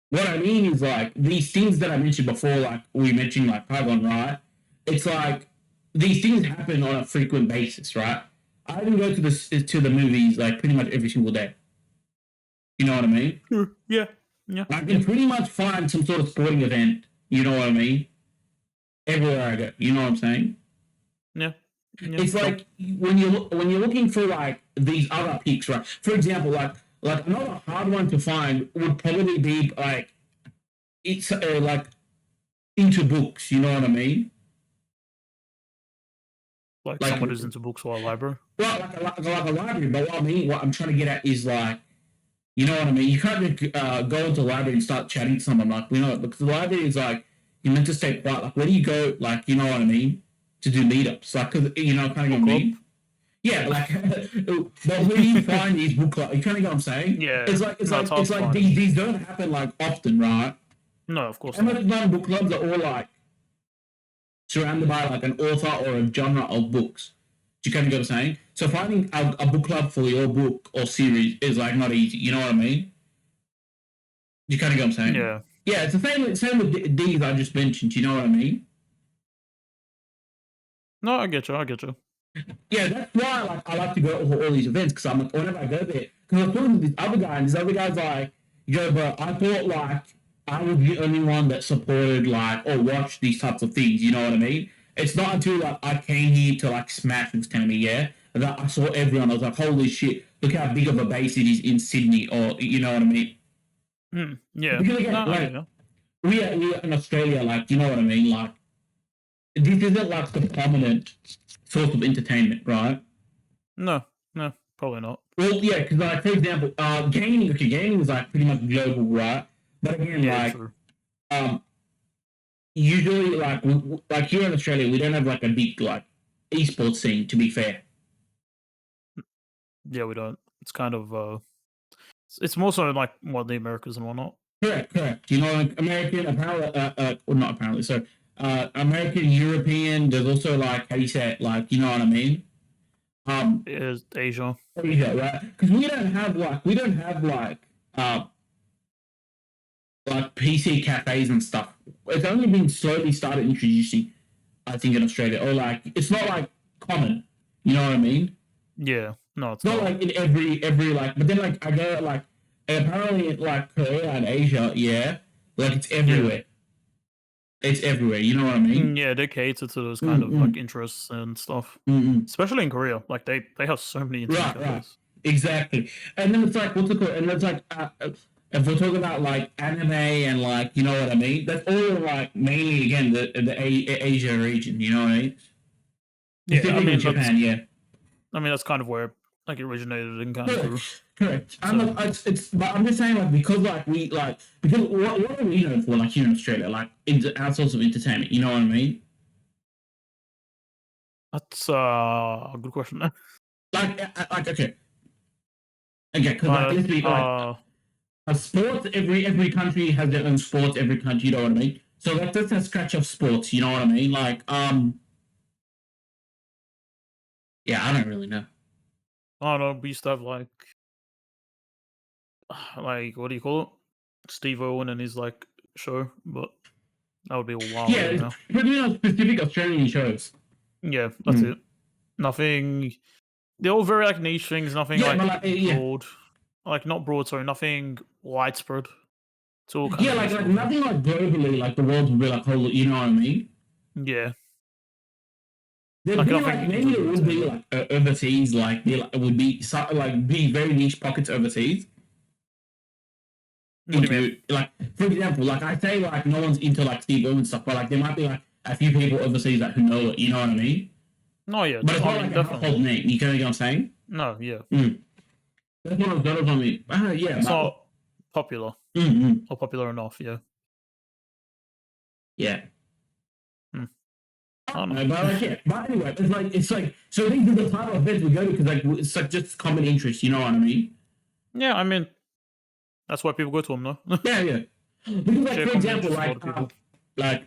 what I mean is like these things that I mentioned before, like we mentioned like Pagon, right? It's like these things happen on a frequent basis, right? I even go to the movies like pretty much every single day. You know what I mean? Sure. Yeah. Yeah. I can pretty much find some sort of sporting event. You know what I mean? Everywhere I go. You know what I'm saying? Yeah. Yeah. It's like when you're looking for like these other peaks, right? For example, like another hard one to find would probably be like it's like into books. You know what I mean? Like Like someone who's into books or a library. well, like a library. But what I mean, what I'm trying to get at is like, you know what I mean? You can't just go into the library and start chatting to someone like, you know, because the library is like you're meant to stay quiet. Like, where do you go? Like, you know what I mean? To do meetups, like, cause you know, kind of what I mean. Yeah, like, but where do you find these book clubs? You kind of get what I'm saying? Yeah. It's like these don't happen like often, right? No, of course And not. most book clubs are all like surrounded by like an author or a genre of books. Do you kind of get what I'm saying? So finding a book club for your book or series is like not easy. You know what I mean? You kind of get what I'm saying? Yeah. Yeah, it's the same with these I just mentioned. You know what I mean? No, I get you. I get you. Yeah, that's why like I like to go to all these events because I'm like whenever I go there because I was talking to this other guy and this other guy's like, yo, bro, I thought like I was the only one that supported like or watched these types of things. You know what I mean? It's not until like I came here to like Smash was telling me, yeah, that I saw everyone. I was like, holy shit, look how big of a base it is in Sydney, or you know what I mean? Yeah. Because again, No, I get like you. we are in Australia, like you know what I mean, like this isn't like the prominent source of entertainment, right? No, probably not. Well, yeah, because like for example, gaming. Okay, gaming is like pretty much global, right? But again, Yeah, like true. usually like here in Australia, we don't have like a big like esports scene. To be fair, Yeah, we don't. It's kind of it's more so like what the Americas and whatnot. correct. You know, like American, apparently, or not apparently. So, American, European. There's also like how you say it, like you know what I mean. Is Asia. Asia, right? Because we don't have like PC cafes and stuff. It's only been slowly started introducing, I think, in Australia. Or like it's not like common. You know what I mean? Yeah. No, it's It's not not. like in every like. But then like I go like apparently like Korea and Asia, yeah, like it's everywhere. It's everywhere. You know what I mean? Yeah, they cater to those kind of like interests and stuff. Especially in Korea. Like they have so many internet Right. cafes. Exactly. And then it's like, what's it called? And it's like, if we're talking about like anime and like, you know what I mean? That's all like mainly again the Asia region. You know what I mean? Yeah, I Specifically mean Japan. Yeah. that's kind of where like it originated and kind of grew. Correct. So, But I'm just saying like because like we like because what are we known for like here in Australia like our source of entertainment. You know what I mean? that's a good question. Like okay. Okay, because like let's be like a sports. Every country has their own sports. Every country, you know what I mean. So like that's a scratch of sports. You know what I mean? Like yeah, I don't really know. I don't know, we used to have like what do you call it? Steve Owen and his like show, but that would be a while Yeah, ago it's now. pretty much specific Australian shows. Yeah, that's it. Nothing. They're all very like niche things. Nothing Yeah, like but like yeah, broad, like not broad. Sorry, nothing widespread. It's all kind yeah, of like niche like little things. nothing like globally. Like the world would be like, holy, you know what I mean? Yeah, There'd like be like nothing maybe really it would be entertainment. like overseas, like it would be like be very niche pockets overseas. What do you mean? Into like for example, like I say like no one's into like Steve Irwin stuff, but like there might be like a few people overseas that who know it. You know what I mean? No, yeah, But it's I not mean like a definitely. household name. You know what I'm saying? No, yeah, That's what that was on me. Yeah, it's not popular mm-hmm. or popular enough. Yeah. Yeah. Hmm. I don't know. But like yeah, but anyway, it's like so these are the type of events we go to because like it's like just common interest. You know what I mean? Yeah, I mean that's why people go to them, though. Yeah, yeah. Because like Share for common example, interests with a lot of people. like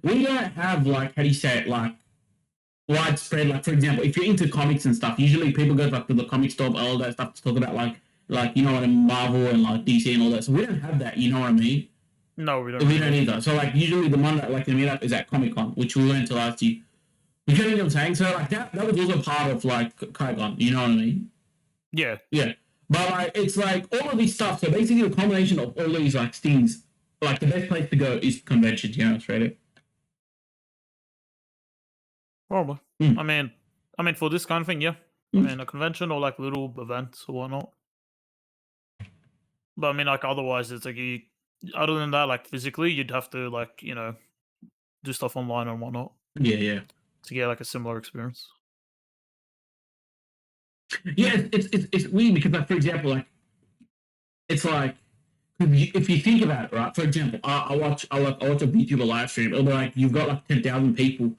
we don't have like how do you say it like widespread like for example if you're into comics and stuff usually people go like to the comic store all that stuff to talk about like you know what I mean Marvel and like DC and all that so we don't have that you know what I mean No, we don't We don't really. either. So like usually the one that like the meetup is at Comic Con, which we went to last year. You get what I'm saying? So like that was also part of like Qui-Gon, you know what I mean? Yeah. Yeah. But like it's like all of these stuff. So basically the combination of all these like things, like the best place to go is conventions here in Australia. Probably. Mm. I mean, for this kind of thing, yeah. I Mm. mean, a convention or like little events or whatnot. But I mean, like otherwise, it's like other than that, like physically, you'd have to like do stuff online and whatnot Yeah, yeah. to get like a similar experience. Yeah, it's weird because like for example, like it's like if you think about it, right? For example, I watch a VTuber live stream. It'll be like you've got like 10,000 people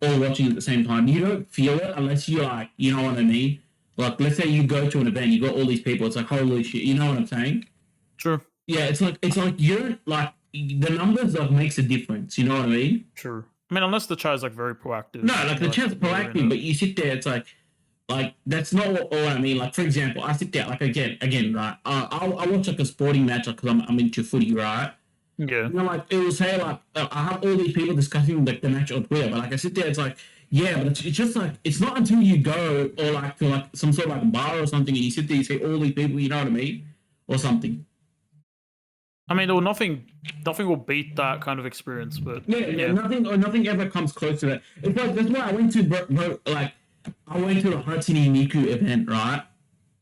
all watching at the same time. You don't feel it unless you like, you know what I mean? Like, let's say you go to an event, you got all these people. It's like holy shit. You know what I'm saying? True. Yeah, it's like you don't like the numbers like makes a difference. You know what I mean? True. I mean, unless the chat's like very proactive, No, like you the know, like chat's really proactive, into it. but you sit there. It's like that's not what I mean. Like for example, I sit there like again, right? I watch like a sporting match because I'm into footy, right? Yeah. You know, like it will say like I have all these people discussing like the match on Twitter, but like I sit there, it's like yeah, but it's just like it's not until you go or like to like some sort of like bar or something and you sit there, you see all these people, you know what I mean, or something. I mean, nothing will beat that kind of experience, but Yeah, yeah, yeah, nothing ever comes close to that. It's like that's why I went to like I went to the Hatsune Miku event, right?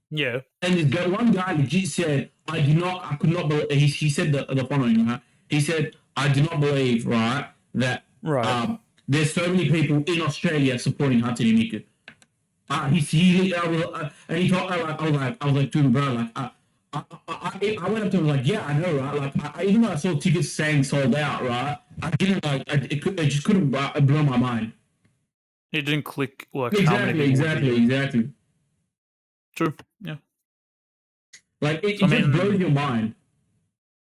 yeah, And one guy legit said, I could not believe, he said the following, right? He said, I do not believe, right, that right. there's so many people in Australia supporting Hatsune Miku. And he thought, I was like, dude, bro, like, I went up to him like, yeah, I know, right? Like, even though I saw tickets saying sold out, right? I didn't like, it just couldn't blow my mind. It didn't click like how many people would be there. Exactly. True. Yeah. Like, So it just blows your mind.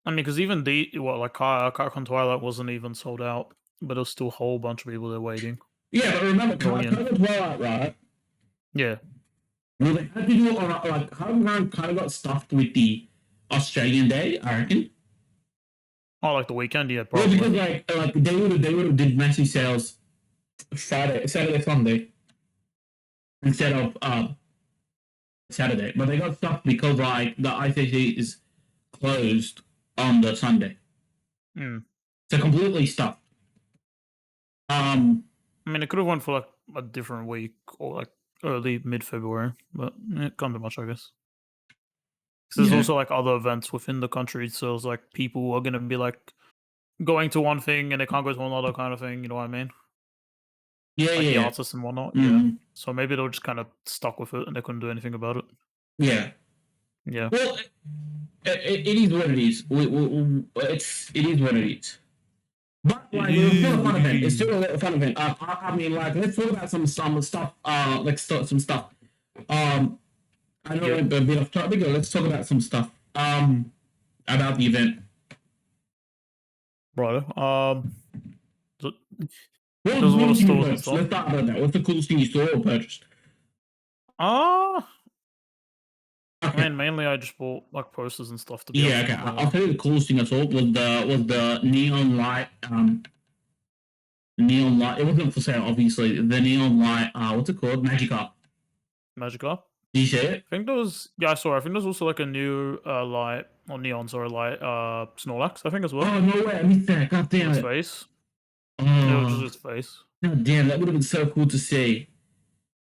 I mean, because even like Carcon Twilight wasn't even sold out, but there's still a whole bunch of people there waiting, Yeah, but remember, going in. Conan Twilight, right? Yeah. Well, they had to do it on like Home kind of got stuffed with the Australian Day, I reckon. Oh, like the weekend, yeah, Well, probably. because like they would have did massive sales Saturday, Sunday instead of Saturday, but they got stuffed because like the ICC is closed on the Sunday, Mm. so completely stuffed. I mean, it could have went for like a different week or like early mid February, but it can't do much, I guess. 'Cause there's Yeah, also like other events within the country, so it's like people are gonna be like going to one thing and they can't go to another kind of thing. You know what I mean? yeah, Like the yeah, artists and whatnot. Yeah. mm-hmm. So maybe they were just kind of stuck with it and they couldn't do anything about it. Yeah. Yeah. Well, it is what it is. It is what it is. But It like, it was still is a fun what it event. It's still is. a fun event. I mean, like, let's talk about some stuff. Let's start some stuff. I know Yeah. a bit off topic, but let's talk about some stuff. About the event. Right. th- What was there's the a lot of coolest thing you stores and purchased? stuff. Let's start about that. What's the coolest thing you saw or purchased? Ah, I Okay. mean, mainly I just bought like posters and stuff to be Yeah. honest. Okay. Not gonna I'll lie. tell you the coolest thing I saw was the neon light. Neon light. It wasn't for sale, obviously. The neon light. What's it called? Magic Art. Magic up. Did you see it? I think there was I saw. I think there's also like a new light or neon, sorry, light Snorlax. I think as well. Oh no way! I missed that. God With damn its it. face. Yeah, with just Oh, its face. god damn. That would have been so cool to see.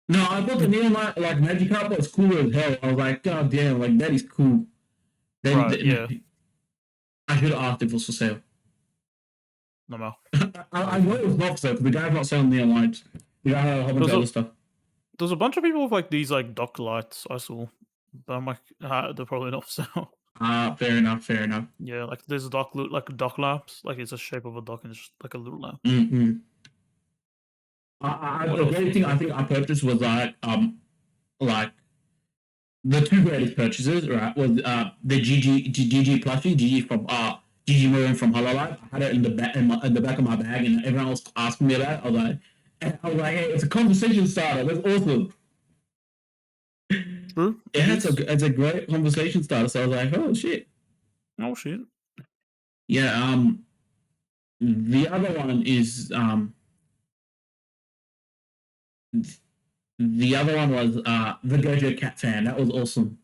No, I thought the neon light, like Magic Carp was cool as hell. I was like, God damn, like that is cool. Right. Yeah. I should have asked if it was for sale. No more. I know it was not for sale because the guy's not selling neon lights. The guy had a whole bunch There's of a other stuff. there's a bunch of people with like these like duck lights I saw, but I'm like they're probably not for sale. Fair enough, fair enough. Yeah, like there's a duck like duck lamps. Like it's a shape of a duck and it's just like a little lamp. Mm-hmm. What The else greatest was thing I there? think I purchased was like the two greatest purchases, right? Was the GG plushie, GG from GG Maroon from Hololive. I had it in the back in the back of my bag, and everyone was asking me about it. I was like, hey, it's a conversation starter. That's awesome. True. It Yeah, is. it's a great conversation starter. So I was like, oh shit. Oh shit. Yeah. The other one is the other one was the Gojo Cat fan. That was awesome.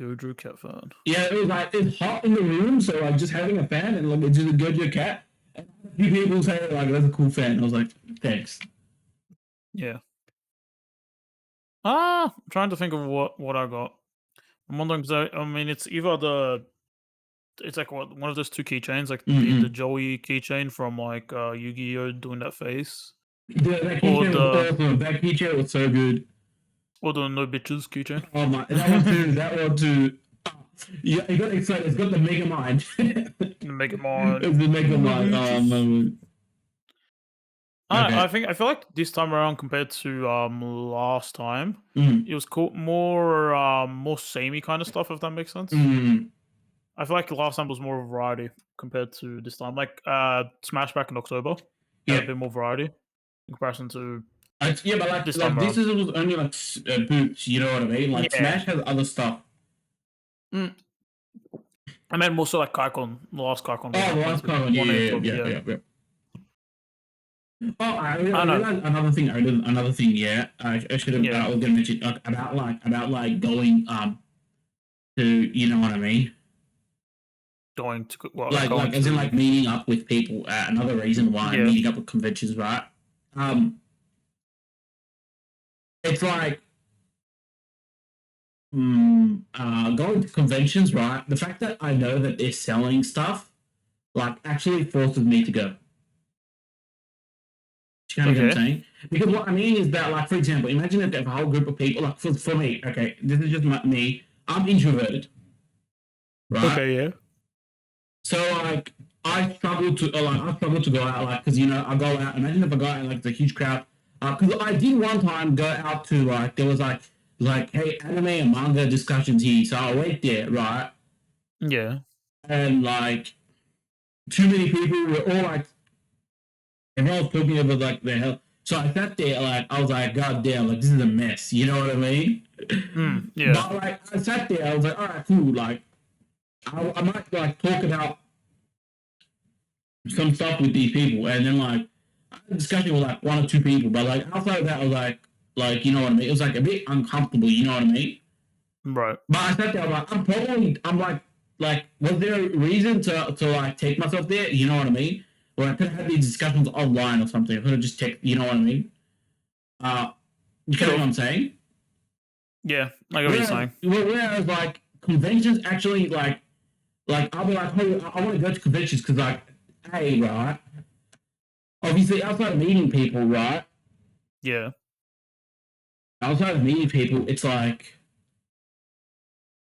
Jojo Cat fan. Yeah, it was like it's hot in the room, so like just having a fan and like it's just a Gojo Cat. And a few people say like that's a cool fan. I was like, thanks. Yeah. I'm trying to think of what I got. I'm wondering because I mean it's either it's like one of those two keychains, like the Mm-hmm. Joey keychain from like Yu-Gi-Oh doing that face, That or keychain was the awesome. That keychain was so good. No Bitches keychain. Oh my, that one too. That one too. Yeah, I got excited. It's got the Mega Mind. The Mega Mod. It's the Mega No Mind. Oh Bitches. man. I Okay. think I feel like this time around compared to last time, Mm. it was cool, more samey kind of stuff. If that makes sense. Mm. I feel like last time was more variety compared to this time. Like Smash back in October had a Yeah. bit more variety in comparison to Yeah, but this like time this around. is was only like boots. You know what I mean? Like Yeah. Smash has other stuff. Mm. I meant more so like Kaikon, the last Kaikon game Oh, I the went last to. card one. Yeah, One in yeah, October, yeah, yeah. yeah, yeah. Oh, I I know. realized another thing. I realized another thing. Yeah, I should have. Yeah. I was gonna mention about like going to you know what I mean. Going to going Like as in to like meeting up with people. Another reason why I'm yeah. meeting up with conventions, right? Um, it's like going to conventions, right? The fact that I know that they're selling stuff like actually forces me to go. Do you kind of get what I'm Okay. saying? Because what I mean is that, like, for example, imagine if a whole group of people, like, for me, okay, this is just me, I'm introverted, right? Okay, yeah. So, like, I struggle to go out, like, because, you know, I go out, imagine if I go out in, like, the huge crowd, because I did one time go out to, like, there was, hey, anime and manga discussions here, so I went there, right? Yeah. And, like, too many people were all, like, everyone was talking about like their health. So I sat there like I was like, God damn, like this is a mess. You know what I mean? Yeah. But like I sat there, I was like, all right, cool. Like I might like talk about some stuff with these people, and then like I had a discussion with like one or two people. But like outside of that, I was like you know what I mean? It was like a bit uncomfortable. You know what I mean? Right. But I sat there, I'm like, was there a reason to like take myself there? You know what I mean? Or I could have had these discussions online or something. I could have just take, you know what I mean? Uh, you Could know what have. I'm saying? Yeah. I get what you're saying. Whereas like conventions actually like I'll be like, hey, I want to go to conventions because like, hey, right? Obviously, outside of meeting people, right? Yeah. Outside of meeting people, it's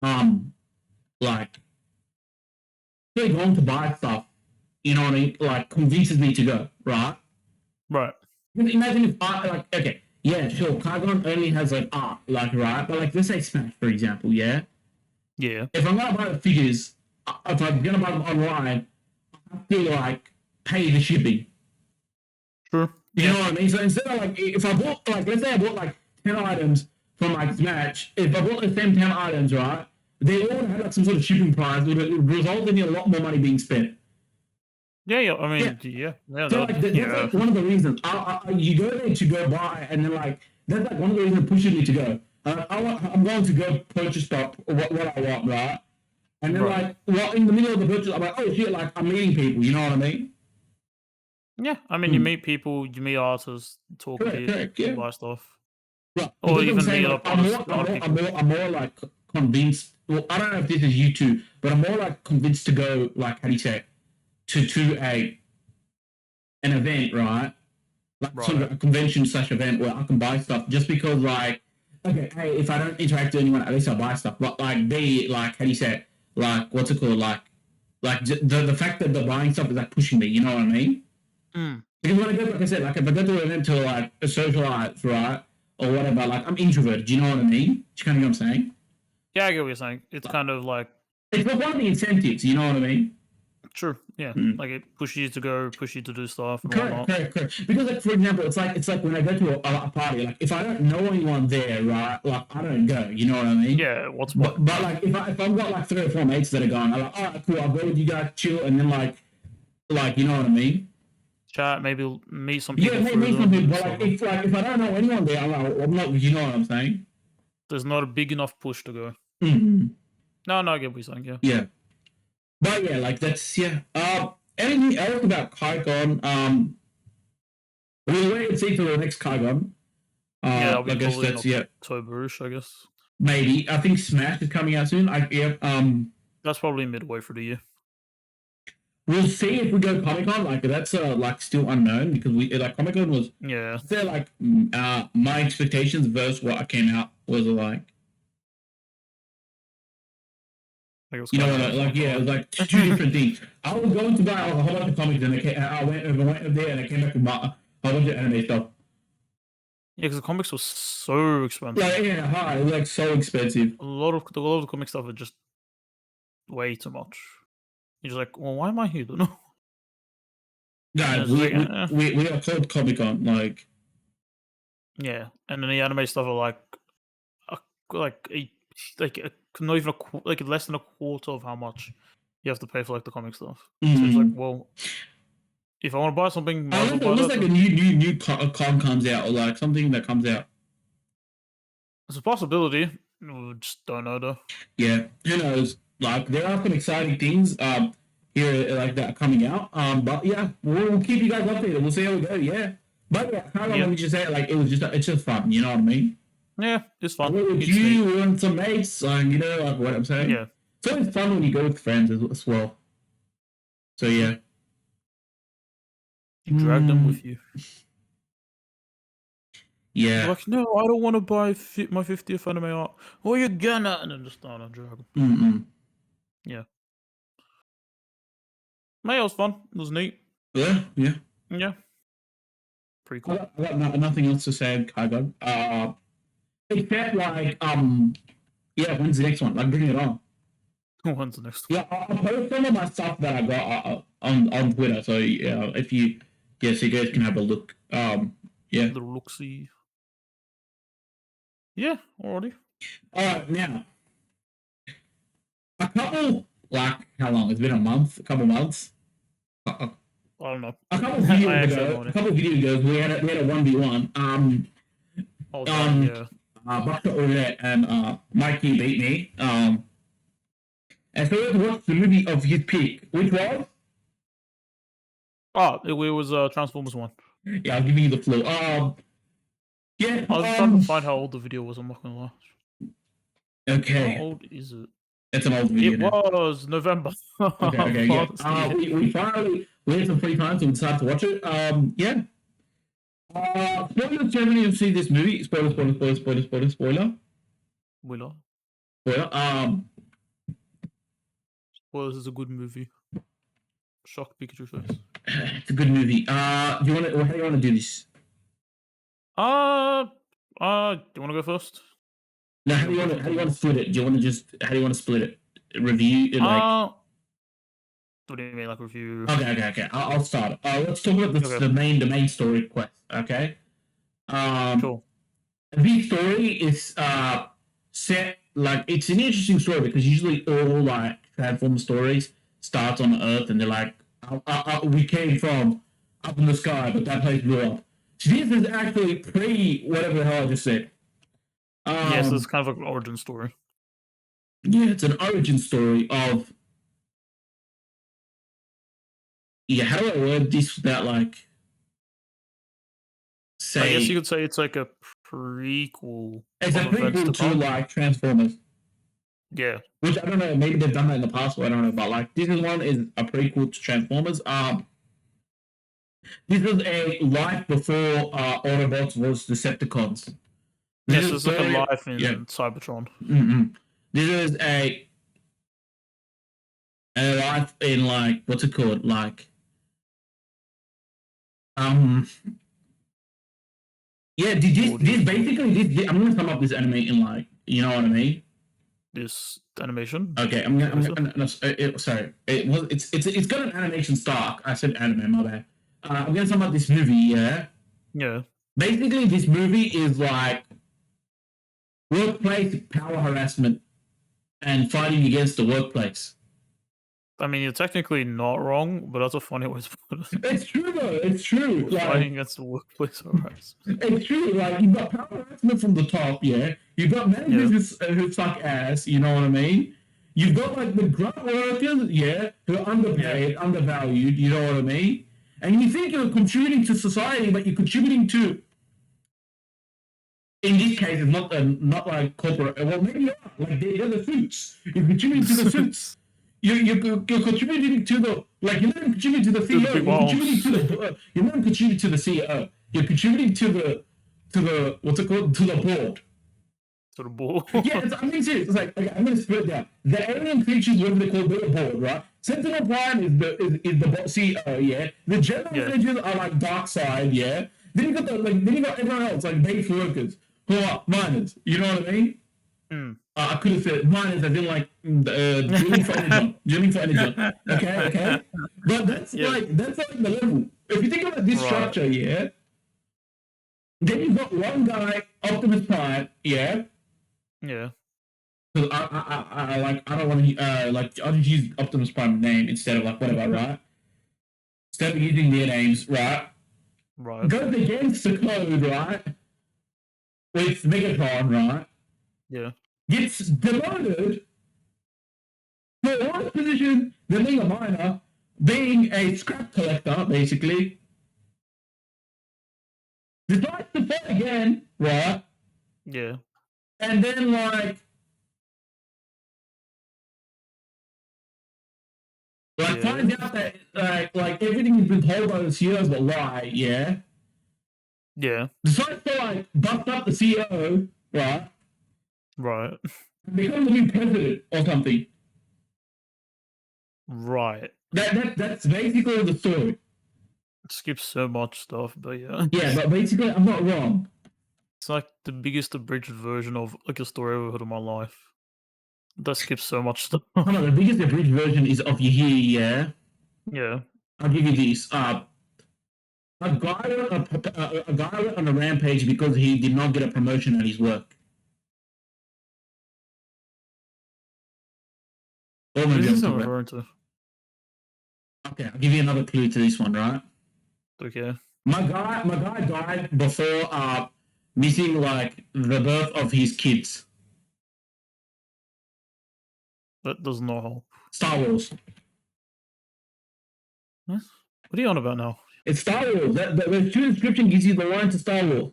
um like really going to buy stuff. You know what I mean? Like convinces me to go, right? Right. Imagine if I like, okay, yeah, sure, Cargon only has like art, like right, but like let's say Smash, for example, yeah. Yeah. If I'm gonna buy the figures, if I'm gonna buy them online, I have to like pay the shipping. True. You Yeah. know what I mean? So instead of like, if I bought like, let's say I bought like 10 items from like Smash, if I bought the same 10 items, right, they all had like some sort of shipping price, it would result in a lot more money being spent. Yeah, yeah. I Yeah. mean, yeah. Yeah, So like that's yeah. like one of the reasons you go there to go buy, and then like that's like one of the reasons pushing me to go. I'm going to go purchase stuff what I want, right? And then Right. like well in the middle of the purchase, I'm like, oh shit, like I'm meeting people. You know what I mean? Yeah. I mean, you Hmm. meet people, you meet artists, talk a Correct, bit, correct, you yeah. buy stuff, Right. But or that's what I'm even saying. meet Like up other people. I'm more like convinced. Well, I don't know if this is you too, but I'm more like convinced to go. Like how do you say it? To a an event, right? Like sort Right. of a convention slash event where I can buy stuff just because like okay, hey, if I don't interact with anyone, at least I buy stuff. But like be like how do you say it? Like what's it called? Like the fact that the buying stuff is like pushing me. You know what I mean? Mm. Because when I go, like I said, like if I go to an event to like a socialize, right, or whatever, like I'm introverted. Do you know what I mean? Do you kind of know what I'm saying? Yeah, I get what you're saying. It's kind of like It's not one of the incentives. You know what I mean? True. Yeah. Mm. Like it pushes you to go, push you to do stuff and Correct, whatnot. correct. Because, like, for example, it's like when I go to a party, like if I don't know anyone there, right, like I don't go. You know what I mean? Yeah. What's point? But like if I've got like 3 or 4 mates that are going, I'm like, all right, cool, I'll go with you guys, chill, and then like you know what I mean? Chat. Maybe meet some Yeah, people through maybe them something. and But stuff. like if I don't know anyone there, I'm not. You know what I'm saying? There's not a big enough push to go. Mm-hmm. No, I get what you're saying. Yeah. Yeah, but yeah, like that's yeah. Anything else about Kaigon? We'll wait and see till the next Kaigon. Yeah, that'll be I guess probably in that's yeah. October-ish, I guess. Maybe I think Smash is coming out soon. Yeah. That's probably midway for the year. We'll see if we go Comic Con. Like that's like still unknown because we like Comic Con was. Yeah. They're like my expectations versus what came out was like. Like it was You know kind what? of Like yeah, it was like 2 different things. I was going to buy a whole bunch of comics, and I went over there, and I came back with a whole bunch of anime stuff. Yeah, because the comics were so expensive. Like yeah, hi, it was like so expensive. A lot of the comic stuff are just way too much. You're just like, well, why am I here? No. Guys, we are called Comic Con. Like yeah, and then the anime stuff are like not even like less than a quarter of how much you have to pay for like the comic stuff. So it's like, well, if I want to buy something, might as well buy unless that. like a new con comes out or like something that comes out. It's a possibility. We just don't know though. Yeah, who knows? Like there are some exciting things here like that coming out. But yeah, we'll keep you guys updated. We'll see how we go. Yeah, but yeah, how long let me just say like it's just fun. You know what I mean? Yeah, it's fun. With you and some mates, you know like what I'm saying. Yeah, it's always fun when you go with friends as well. So yeah, you drag them with you. Yeah. You're like, no, I don't want to buy my 50th anime art. Oh, you're gonna, and then just start on drag them. Yeah. May was fun. It was neat. Yeah. Yeah. Pretty cool. I got nothing else to say, Kaigon. Except like yeah, when's the next one? Like bring it on. When's the next one? Yeah, I'll post some of my stuff that I got on Twitter. So yeah, if you so you guys can have a look. Yeah. The look-see. Yeah, already. Alright, now a couple like how long? It's been a month, a couple months. I don't know. A couple videos ago, we had a 1v1. Yeah. Buster Ornette and Mikey beat me. And so let's watch the movie of his pick, which was? It was Transformers 1. Yeah, I'll give you the floor. Yeah. I was trying to find how old the video was, I'm not gonna lie. Okay. How old is it? It's an old video. It was November. Okay, yeah. We finally had some free time, so we decided to watch it. Yeah. Spoilers, Germany, to see this movie. Spoiler. Willow. Spoilers is a good movie. Shock Pikachu face. It's a good movie. How do you want to do this? Do you want to go first? No, how do you want to split it? How do you want to split it? Review it like. What do you mean, like review? Okay. I'll start. Let's talk about the main story quest. Okay. Cool. The story is set like it's an interesting story because usually all like Transformer stories starts on Earth and they're like, we came from up in the sky, but that place blew up. So this is actually pre whatever the hell I just said. Yes, it's kind of like an origin story. Yeah, it's an origin story of. Yeah, how do I word this without like? I guess you could say it's like a prequel. It's a prequel to like Transformers. Yeah. Which I don't know, maybe they've done that in the past, but I don't know. But like this one is a prequel to Transformers. This is a life before Autobots was Decepticons. Yes, it's like a life in Cybertron. This is a life in like what's it called? Like yeah, this basically I'm gonna sum up this anime in like you know what I mean? this animation. Okay, sorry. It's got an animation style. I said anime, my bad. I'm gonna talk about this movie. Yeah. Yeah. Basically, this movie is like workplace power harassment and fighting against the workplace. I mean, you're technically not wrong, but that's a funny way to put it. It's true though. It's true. Fighting against the workplace harassment. It's true. Like you've got power harassment from the top. Yeah. You've got managers who suck ass. You know what I mean? You've got like the grunt workers. Yeah. Who are underpaid, undervalued. You know what I mean? And you think you're contributing to society, but you're contributing to. In this case, it's not like corporate. Well, maybe not. Like they're the suits. You're contributing to the suits. You're contributing to the you're not contributing to the CEO. You're not contributing to the CEO. You're contributing to the what's it called, to the board. To the board. Yeah, I'm being serious. It's like, okay, I'm gonna split it down. The alien creatures, whatever they call the board, right? Sentinel Prime is the CEO, yeah. The general managers are like dark side, yeah. Then you got everyone else like base workers who are miners. You know what I mean? I could have said miners as in like drilling for energy. Okay. But that's like the level. If you think about this structure, yeah. Then you've got one guy, Optimus Prime, yeah. Yeah. Because I don't want to I'll just use Optimus Prime's name instead of like whatever, right? Instead of using their names, right? Right. Goes against the code, right? With Megatron, right? Yeah. Gets demoted to a worse position than being a miner, being a scrap collector, basically. Decides to fight again, right? Yeah. And then finds out that like everything he's been told by the CEO is a lie, yeah? Yeah. Decides to bust up the CEO, right? Right. Become the new president or something. Right. That's basically the story. It skips so much stuff, but yeah. Yeah, but basically I'm not wrong. It's like the biggest abridged version of like a story I've ever heard in my life. That skips so much stuff. No, the biggest abridged version is of Yahoo, yeah? Yeah. I'll give you this. A guy went on a rampage because he did not get a promotion at his work. What is this I'm referring to? Okay, I'll give you another clue to this one, right? Okay. My guy died before missing the birth of his kids. That does not help. Star Wars. Huh? What are you on about now? It's Star Wars. The true description gives you the line to Star Wars.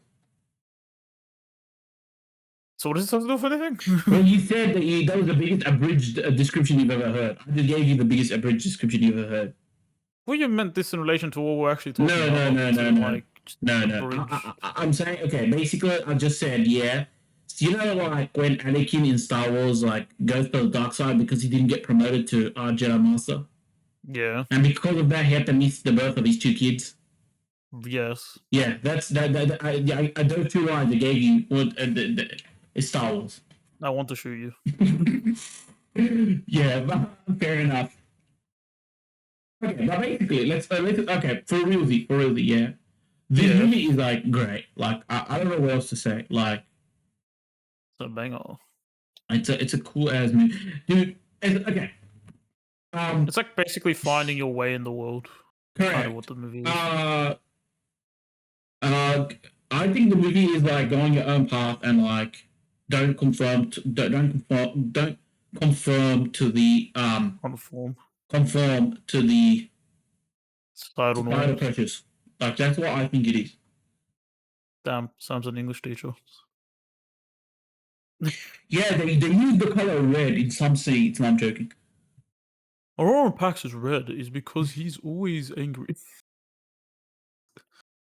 So what does this have to do with anything? Well, you said that was the biggest abridged description you've ever heard. I just gave you the biggest abridged description you've ever heard. Well, you meant this in relation to what we're actually talking about. No. I'm saying, okay, basically, I just said, yeah. So you know, when Anakin in Star Wars, goes to the dark side because he didn't get promoted to Jedi Master? Yeah. And because of that, he had to miss the birth of his two kids? Yes. Yeah, those two lines I gave you it's Star Wars. I want to shoot you. Yeah, but fair enough. Okay, but basically, let's for realsy, yeah. This movie is great. I don't know what else to say. It's a banger. It's a cool ass movie, dude. Okay. It's like basically finding your way in the world. Correct. Kind of what the movie is. I think the movie is going your own path and don't conform to the conform to the societal pressures. That's what I think it is. Damn, Sam's an English teacher. Yeah, they use the color red in some scenes. No, I'm joking. Aurora Pax is red is because he's always angry.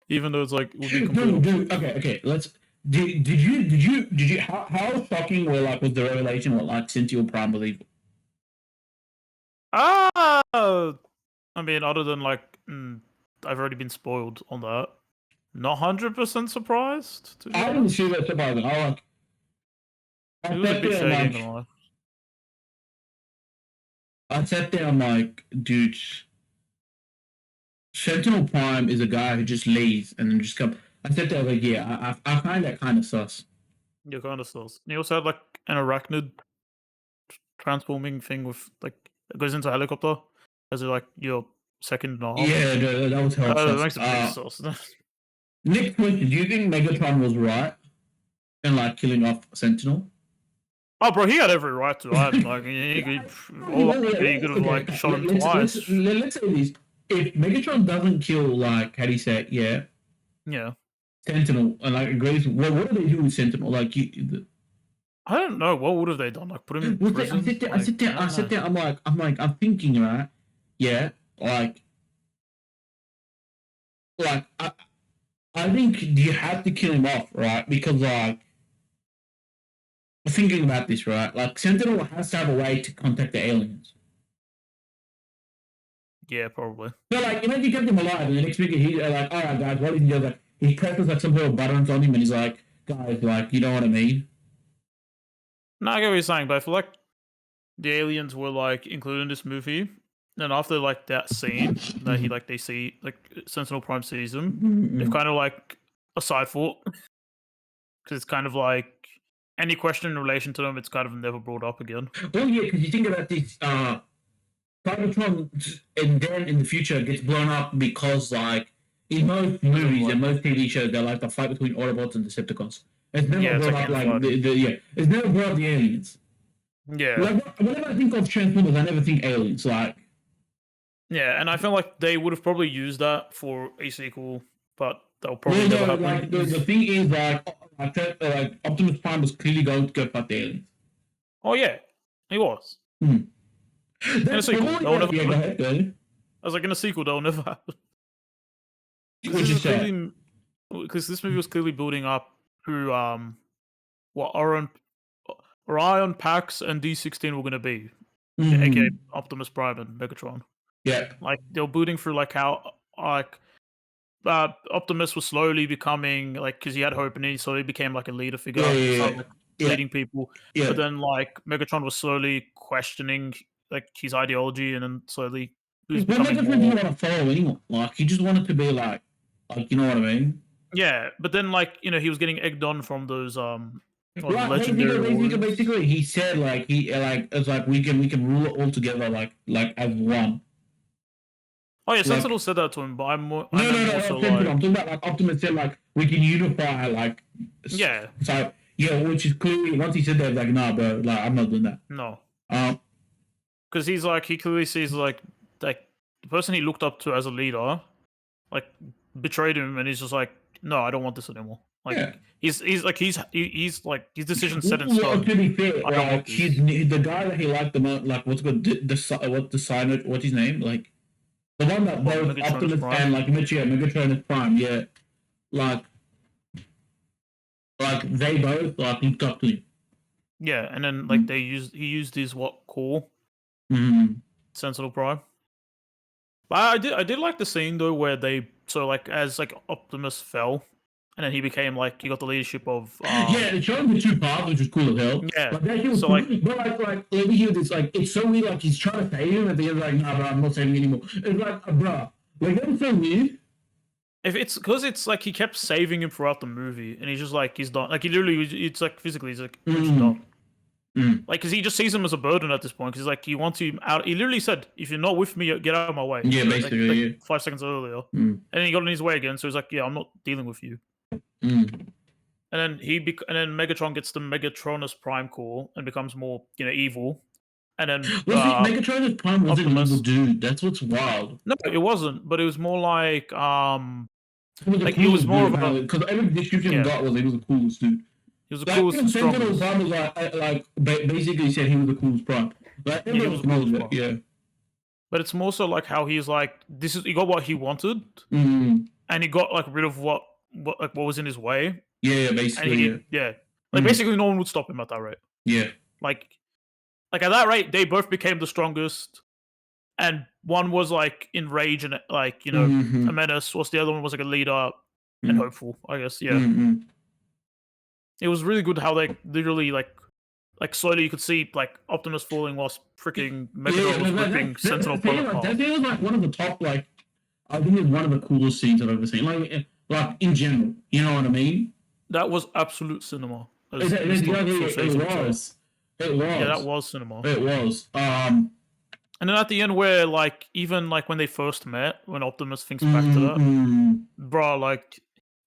Even though it's would be dude, okay. Let's. Did you? How shocking was the revelation? What Sentinel Prime believe? I mean, other than I've already been spoiled on that. Not 100% surprised. I didn't see that surprising. It was a bit shady. I sat there, I'm like, dude, Sentinel Prime is a guy who just leaves and then just come. I sat there like, yeah, I find that kind of sus. Yeah, kind of stuff. He also had like an arachnid transforming thing with like it goes into a helicopter as like your second and a half. Yeah, that was hell That sus. makes a big sauce. Next question: do you think Megatron was right in like killing off Sentinel? Oh, bro, he had every right to. I like he could, all he could have like Okay, shot him let's twice. let's say this: if Megatron doesn't kill, like, how do you say it? Yeah, Yeah, Sentinel, and like agrees. What do they do with Sentinel? Like, I don't know what would have they done. Like put him in I prison. sit there, Like I I don't sit know. there. I'm thinking, right? Yeah, like, like I think you have to kill him off, right? Because like thinking about this, right? Like Sentinel has to have a way to contact the aliens. Yeah, probably. So like, imagine you kept him alive, and the next week he's like, "All right, guys, what is he doing?" Like, he presses like some sort of buttons on him, and he's like, "Guys, like, you know what I mean?" No, I get what you're saying, but I feel like the aliens were like included in this movie, and after like that scene that he like they see like Sentinel Prime sees him, they've kind of like a side thought because it's kind of like any question in relation to them, it's kind of never brought up again. Well, yeah, because you think about this, Cybertron, and then in the future gets blown up because like in most Because of movies like and most TV shows, they're like the fight between Autobots and Decepticons. It's never yeah, it's brought like up like infighting. it's never brought up the aliens. Yeah, Like whenever I think of Transformers, I never think aliens. Like, yeah, and I feel like they would have probably used that for a sequel, but that'll probably well, never no, happen. like the thing is like Optimus Prime was clearly going to go fight the aliens. Oh yeah, he was Hmm. in a That's sequel. That will never yeah. Go happen. ahead, go ahead. I was like in a sequel, that will never happen because What this you is say? clearly because this movie was clearly building up through what Orion, Pax, and D16 were gonna be, aka Mm-hmm. Optimus Prime and Megatron. Yeah, Like they were building through like how like Optimus was slowly becoming like because he had hope and he slowly became like a leader yeah, figure, yeah, started like yeah, leading people. But yeah. then like Megatron was slowly questioning like his ideology, and then slowly he was Well, becoming Megatron didn't more. want to follow anyone. Like, he just wanted to be like, you know what I mean? Yeah, but then like he was getting egged on from those or the Like, legendary warriors. he said like it's like we can rule it all together like as one. Oh yeah, Like, Sentinel said that to him, but I no, meant no, more no, so not Sentinel. like I'm talking about like Optimus said like we can unify like. yeah, So yeah, which is clearly once he said that, like, nah, bro, like I'm not doing that. no, Um, because he's like he clearly sees like the person he looked up to as a leader like betrayed him, and he's just like, no, I don't want this anymore. Like yeah. he's like his decision set in Well, stone. to be fair, I don't want like this. the guy that he liked the most, like what's good, the sign, what's his name, like the one that Well, both Megatronus Optimus Prime. and like Megatron is Prime, yeah, like they both like looked up to him. Yeah, and then like he used his what core Mm-hmm. Sentinel Prime. But I did like the scene though where they so like as like Optimus fell, and then he became like he got the leadership of Yeah, it showed him the two paths, which was cool as hell. yeah. Like that shit was So cool. like But let me hear this. Like, it's so weird. Like he's trying to save him, and the other like, nah, bro, I'm not saving anymore. It's like, bruh, like that was so weird. if it's because it's like he kept saving him throughout the movie, and he's just like he's done. Like he literally, it's like physically, he's like pretty much Mm, done. mm. Like because he just sees him as a burden at this point. Because he's like he wants him out. He literally said, "If you're not with me, get out of my way." Yeah, basically, Like yeah. 5 seconds earlier, Mm, and then he got in his way again. So he's like, "Yeah, I'm not dealing with you." mm. And then and then Megatron gets the Megatronus Prime core and becomes more evil. And then Well, see, Megatron's Prime wasn't an evil Optimus. dude. That's what's wild. No, it wasn't. But it was more He was the like it was coolest more dude, of a because every description he yeah. got was he was the coolest dude. He was the Like coolest even and Sentinel strongest. Prime was basically said he was the coolest Prime. Like Yeah, he was everyone the knows coolest it. Prime. Yeah. But it's more so like how he's like this is he got what he wanted, Mm. and he got like rid of what was in his way, Yeah, and basically, he yeah. yeah like Mm. basically no one would stop him at that rate. Yeah. Like at that rate, they both became the strongest, and one was like in rage and like a Mm-hmm. menace, whilst the other one was like a leader and Mm. hopeful. I guess yeah, Mm-hmm. it was really good how they literally like like slowly you could see like Optimus falling whilst freaking Megatron was ripping Sentinel Prime apart. That feels like one of the top, like, I think it's one of the coolest scenes I've ever seen. Like in general, you know what I mean? That was absolute cinema. It was. It was. Yeah, that was cinema. It was. And then at the end, where like even like when they first met, when Optimus thinks back to that, bro, like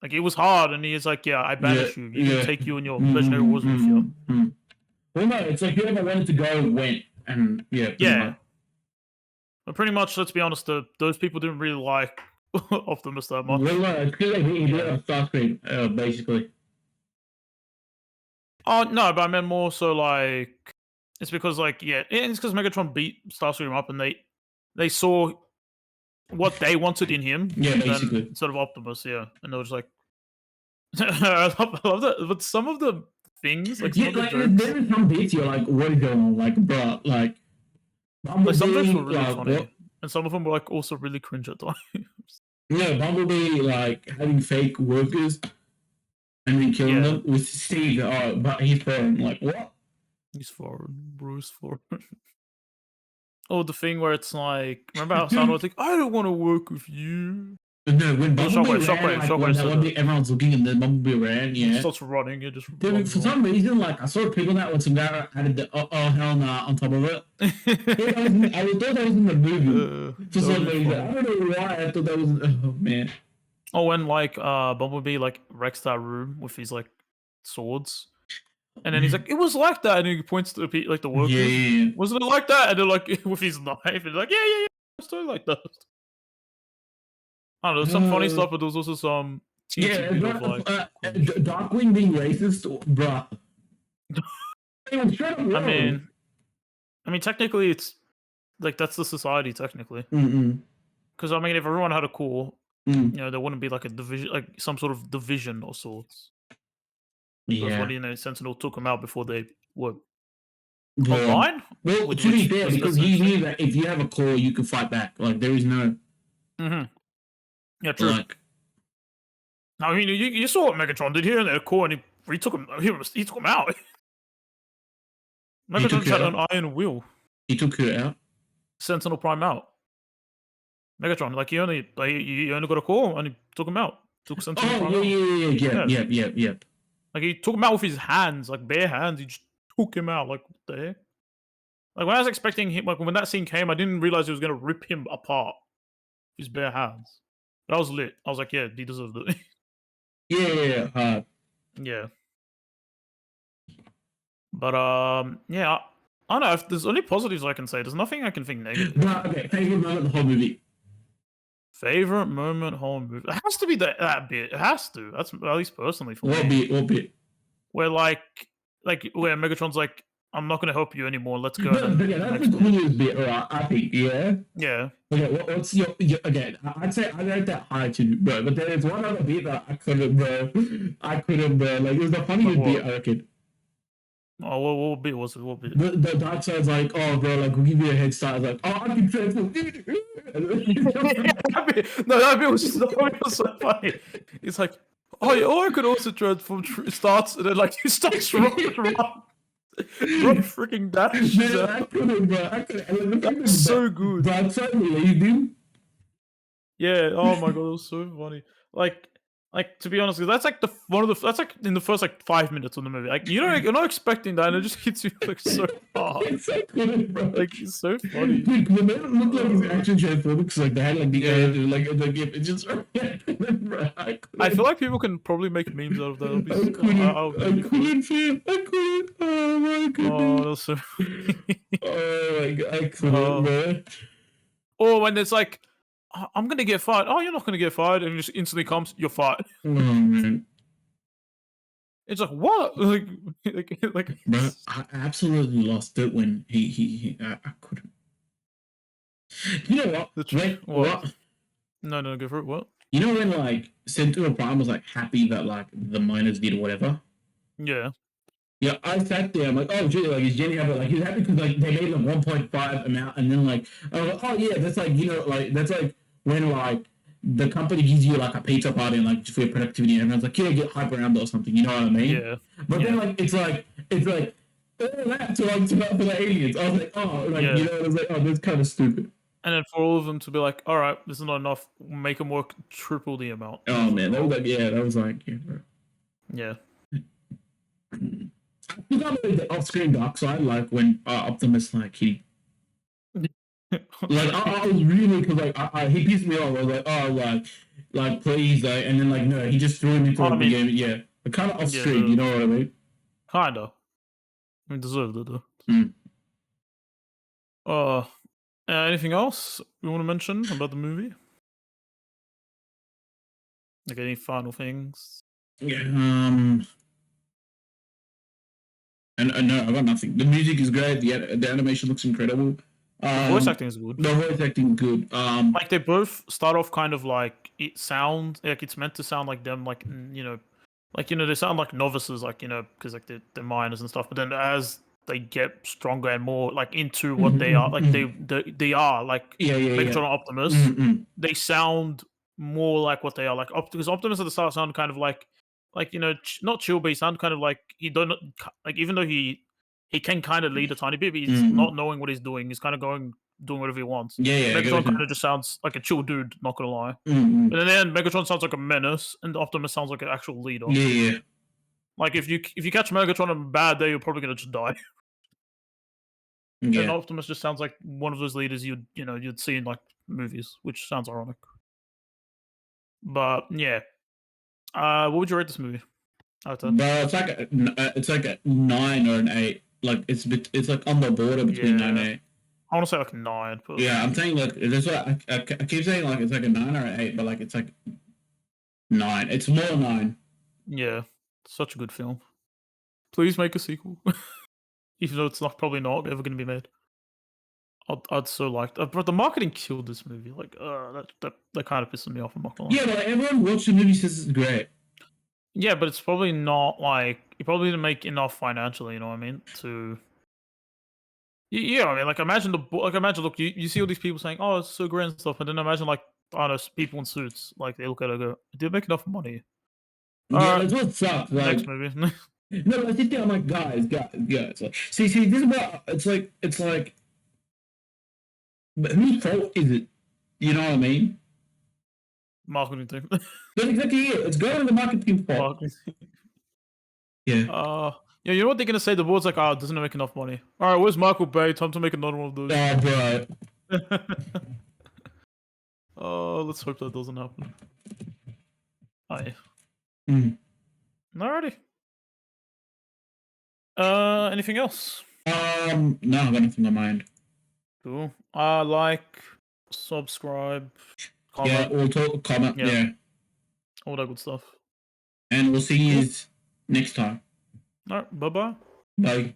it was hard, and he's like, "Yeah, I banish you. You take you and your legendary wars with you." Well, no, it's like whoever wanted to go went, and yeah. But pretty much, let's be honest, those people didn't really like Optimus that much. Well, no, it's because he did have Starscream, basically. Oh no, but I meant more so like it's because like it's because Megatron beat Starscream up, and they saw what they wanted in him, basically, instead of Optimus, and they were just like, I love that. But some of the things, like some of the jokes, there is some bits you're like, what is going on, like, bro, like some jokes were really funny, and some of them were like also really cringe at times. Yeah, Bumblebee like having fake workers and then killing them with Steve. But he's foreign. Like, what? He's foreign. Bruce foreign. Oh, the thing where it's like, remember how Sandor was like, I don't want to work with you. No, when Bumblebee Shockwave, everyone's looking and then Bumblebee ran, He starts running, just for some reason, like, I saw people that with some guy added the oh hell nah on top of it. I thought that was in the movie. For some reason. I don't know why I thought that was, oh man. Oh, when like Bumblebee like wrecks that room with his like swords. And then he's like, it was like that, and he points to the like the workers. Yeah. Wasn't it like that? And they're like, with his knife, and they're like, yeah, it's totally like that. I don't know, there's some funny stuff, but there's also some Darkwing being racist, bruh. I mean, technically, it's like that's the society, technically. Because I mean, if everyone had a core, there wouldn't be like a division, like some sort of division or sorts. Yeah. When Sentinel took them out before they were online. Well, to be fair, because he knew that if you have a core, you can fight back. Like there is no. Yeah, true. Like, I mean, you saw what Megatron did here in their core, and he took him. He took him out. Megatron had an iron will. He took who out? Sentinel Prime out. Megatron, like he only got a core, and he took him out. Took Sentinel Prime out. Yeah. Like he took him out with his hands, like bare hands. He just took him out. Like what the heck? Like when I was expecting him, like when that scene came, I didn't realize he was gonna rip him apart with his bare hands. But I was lit. I was like, yeah, he deserved it. Yeah. But yeah, I don't know if there's only positives I can say. There's nothing I can think negative. No, okay. Favorite moment of the whole movie. Favorite moment whole movie. It has to be that bit. It has to. That's at least personally for me. What bit? Where like where Megatron's like, I'm not gonna help you anymore. Let's go. That's the coolest bit, right? I think, yeah. Yeah. Okay, what's your okay? I'd say I rate that high too, bro. But there is one other bit that I couldn't, bro. Like it was the funniest bit, I reckon. Oh, what bit was it? What bit? The dark side's like, oh, bro, like we'll give you a head start. I was like, oh, I can transform. That bit was so funny. It's like, oh, I could also transform. Starts and then like he starts running. Bro, freaking dash. Man, I couldn't, bro. I couldn't. That's so good. Dark side believed him. Yeah. Oh my god, it was so funny. Like to be honest, that's like that's like in the first like 5 minutes of the movie. Like you're not expecting that, and it just hits you like so hard. It's so cool, bro. Like it's so funny. Dude, the man looked like his action transformed because like they had like the edge, like it just. Bro, I feel like people can probably make memes out of that. I couldn't. Oh my goodness. Oh, that's so funny. Oh my god, I couldn't, bro. Or when it's like, I'm gonna get fired. Oh, you're not gonna get fired, and it just instantly comes, you're fired. Oh man. It's like what? Like, bro, I absolutely lost it when I couldn't. You know what? What? No, go for it. What? You know when like Sentinel Prime was like happy that like the miners did whatever? Yeah. Yeah, I sat there. I'm like, oh, gee, like, is Jenny happy? Like, he's happy because like they made like 1.5 amount, and then like, I was like, oh yeah, that's like like that's like when like the company gives you like a pizza party and like for your productivity, and everyone's like, yeah, get hyper ramble or something. You know what I mean? Yeah. But then like it's like all that to like for the aliens. I was like, oh, like Yeah. you know, I was like, oh, that's kind of stupid. And then for all of them to be like, all right, this is not enough, make them work triple the amount. And Oh it's like, man, that was oh, like, yeah, that was like, yeah. Bro. yeah. I forgot about the off-screen dark side, like when Optimus like he like I was really because like he pissed me off. I was like, oh, like please, like, and then like no, he just threw him into I the mean, game. Yeah, but kind of off yeah, screen. You know what I mean? kinda. I mean, deserved it though. Mm. Uh, anything else you want to mention about the movie? Like any final things? Yeah. And no, I got nothing. The music is great. The animation looks incredible. The voice acting is good. The voice acting good. Like they both start off kind of like it sound like it's meant to sound like them, like they sound like novices, like because like they're minors and stuff. But then as they get stronger and more like into what they are, like they are like yeah, Megatron and Optimus, Mm-mm. they sound more like what they are. Like because Optimus at the start sounded kind of like not chill, but he sounded kind of like he don't like even though he can kind of lead a tiny bit, but he's not knowing what he's doing. He's kind of doing whatever he wants. Yeah, yeah. Megatron kind of just sounds like a chill dude, not gonna lie. Mm-mm. But then Megatron sounds like a menace, and Optimus sounds like an actual leader. Yeah, yeah. Like if you catch Megatron on a bad day, you're probably gonna just die. Yeah. And Optimus just sounds like one of those leaders you'd see in like movies, which sounds ironic. But yeah, what would you rate this movie out of 10? But it's like a 9 or an 8. Like it's like on the border between 9 and 8. I want to say like a 9. But Yeah, I'm saying like that's what I keep saying like it's like a 9 or an 8, but like it's like 9. It's more 9. Yeah, such a good film. Please make a sequel, even though it's probably not ever going to be made. I'd so like, but the marketing killed this movie. Like, that kind of pisses me off. I'm not gonna lie. Yeah, but like, everyone watched the movie says it's great. Yeah, but it's probably not like it probably didn't make enough financially. You know what I mean? Yeah, I mean, like imagine look, you see all these people saying, "Oh, it's so great and stuff," and then imagine like I don't know, people in suits, like they look at it and go, "Did it make enough money?" Yeah, that's what sucks. Next Like, movie. no, but I sit there, I'm like, guys. Like, see, this is what it's like. But whose fault is it? You know what I mean? Marketing team. That's exactly it. It's going to the marketing fault. Yeah. Yeah, you know what they're gonna say? The board's like, "Oh, it doesn't make enough money." All right, where's Michael Bay? Time to make another one of those. Oh, bro. Oh, let's hope that doesn't happen. Aye. Alrighty. Anything else? No, I've got nothing on mind. Cool. Like, subscribe, comment. Yeah, we'll talk, comment, yeah. All that good stuff. And we'll see you next time. Alright, bye-bye. Bye.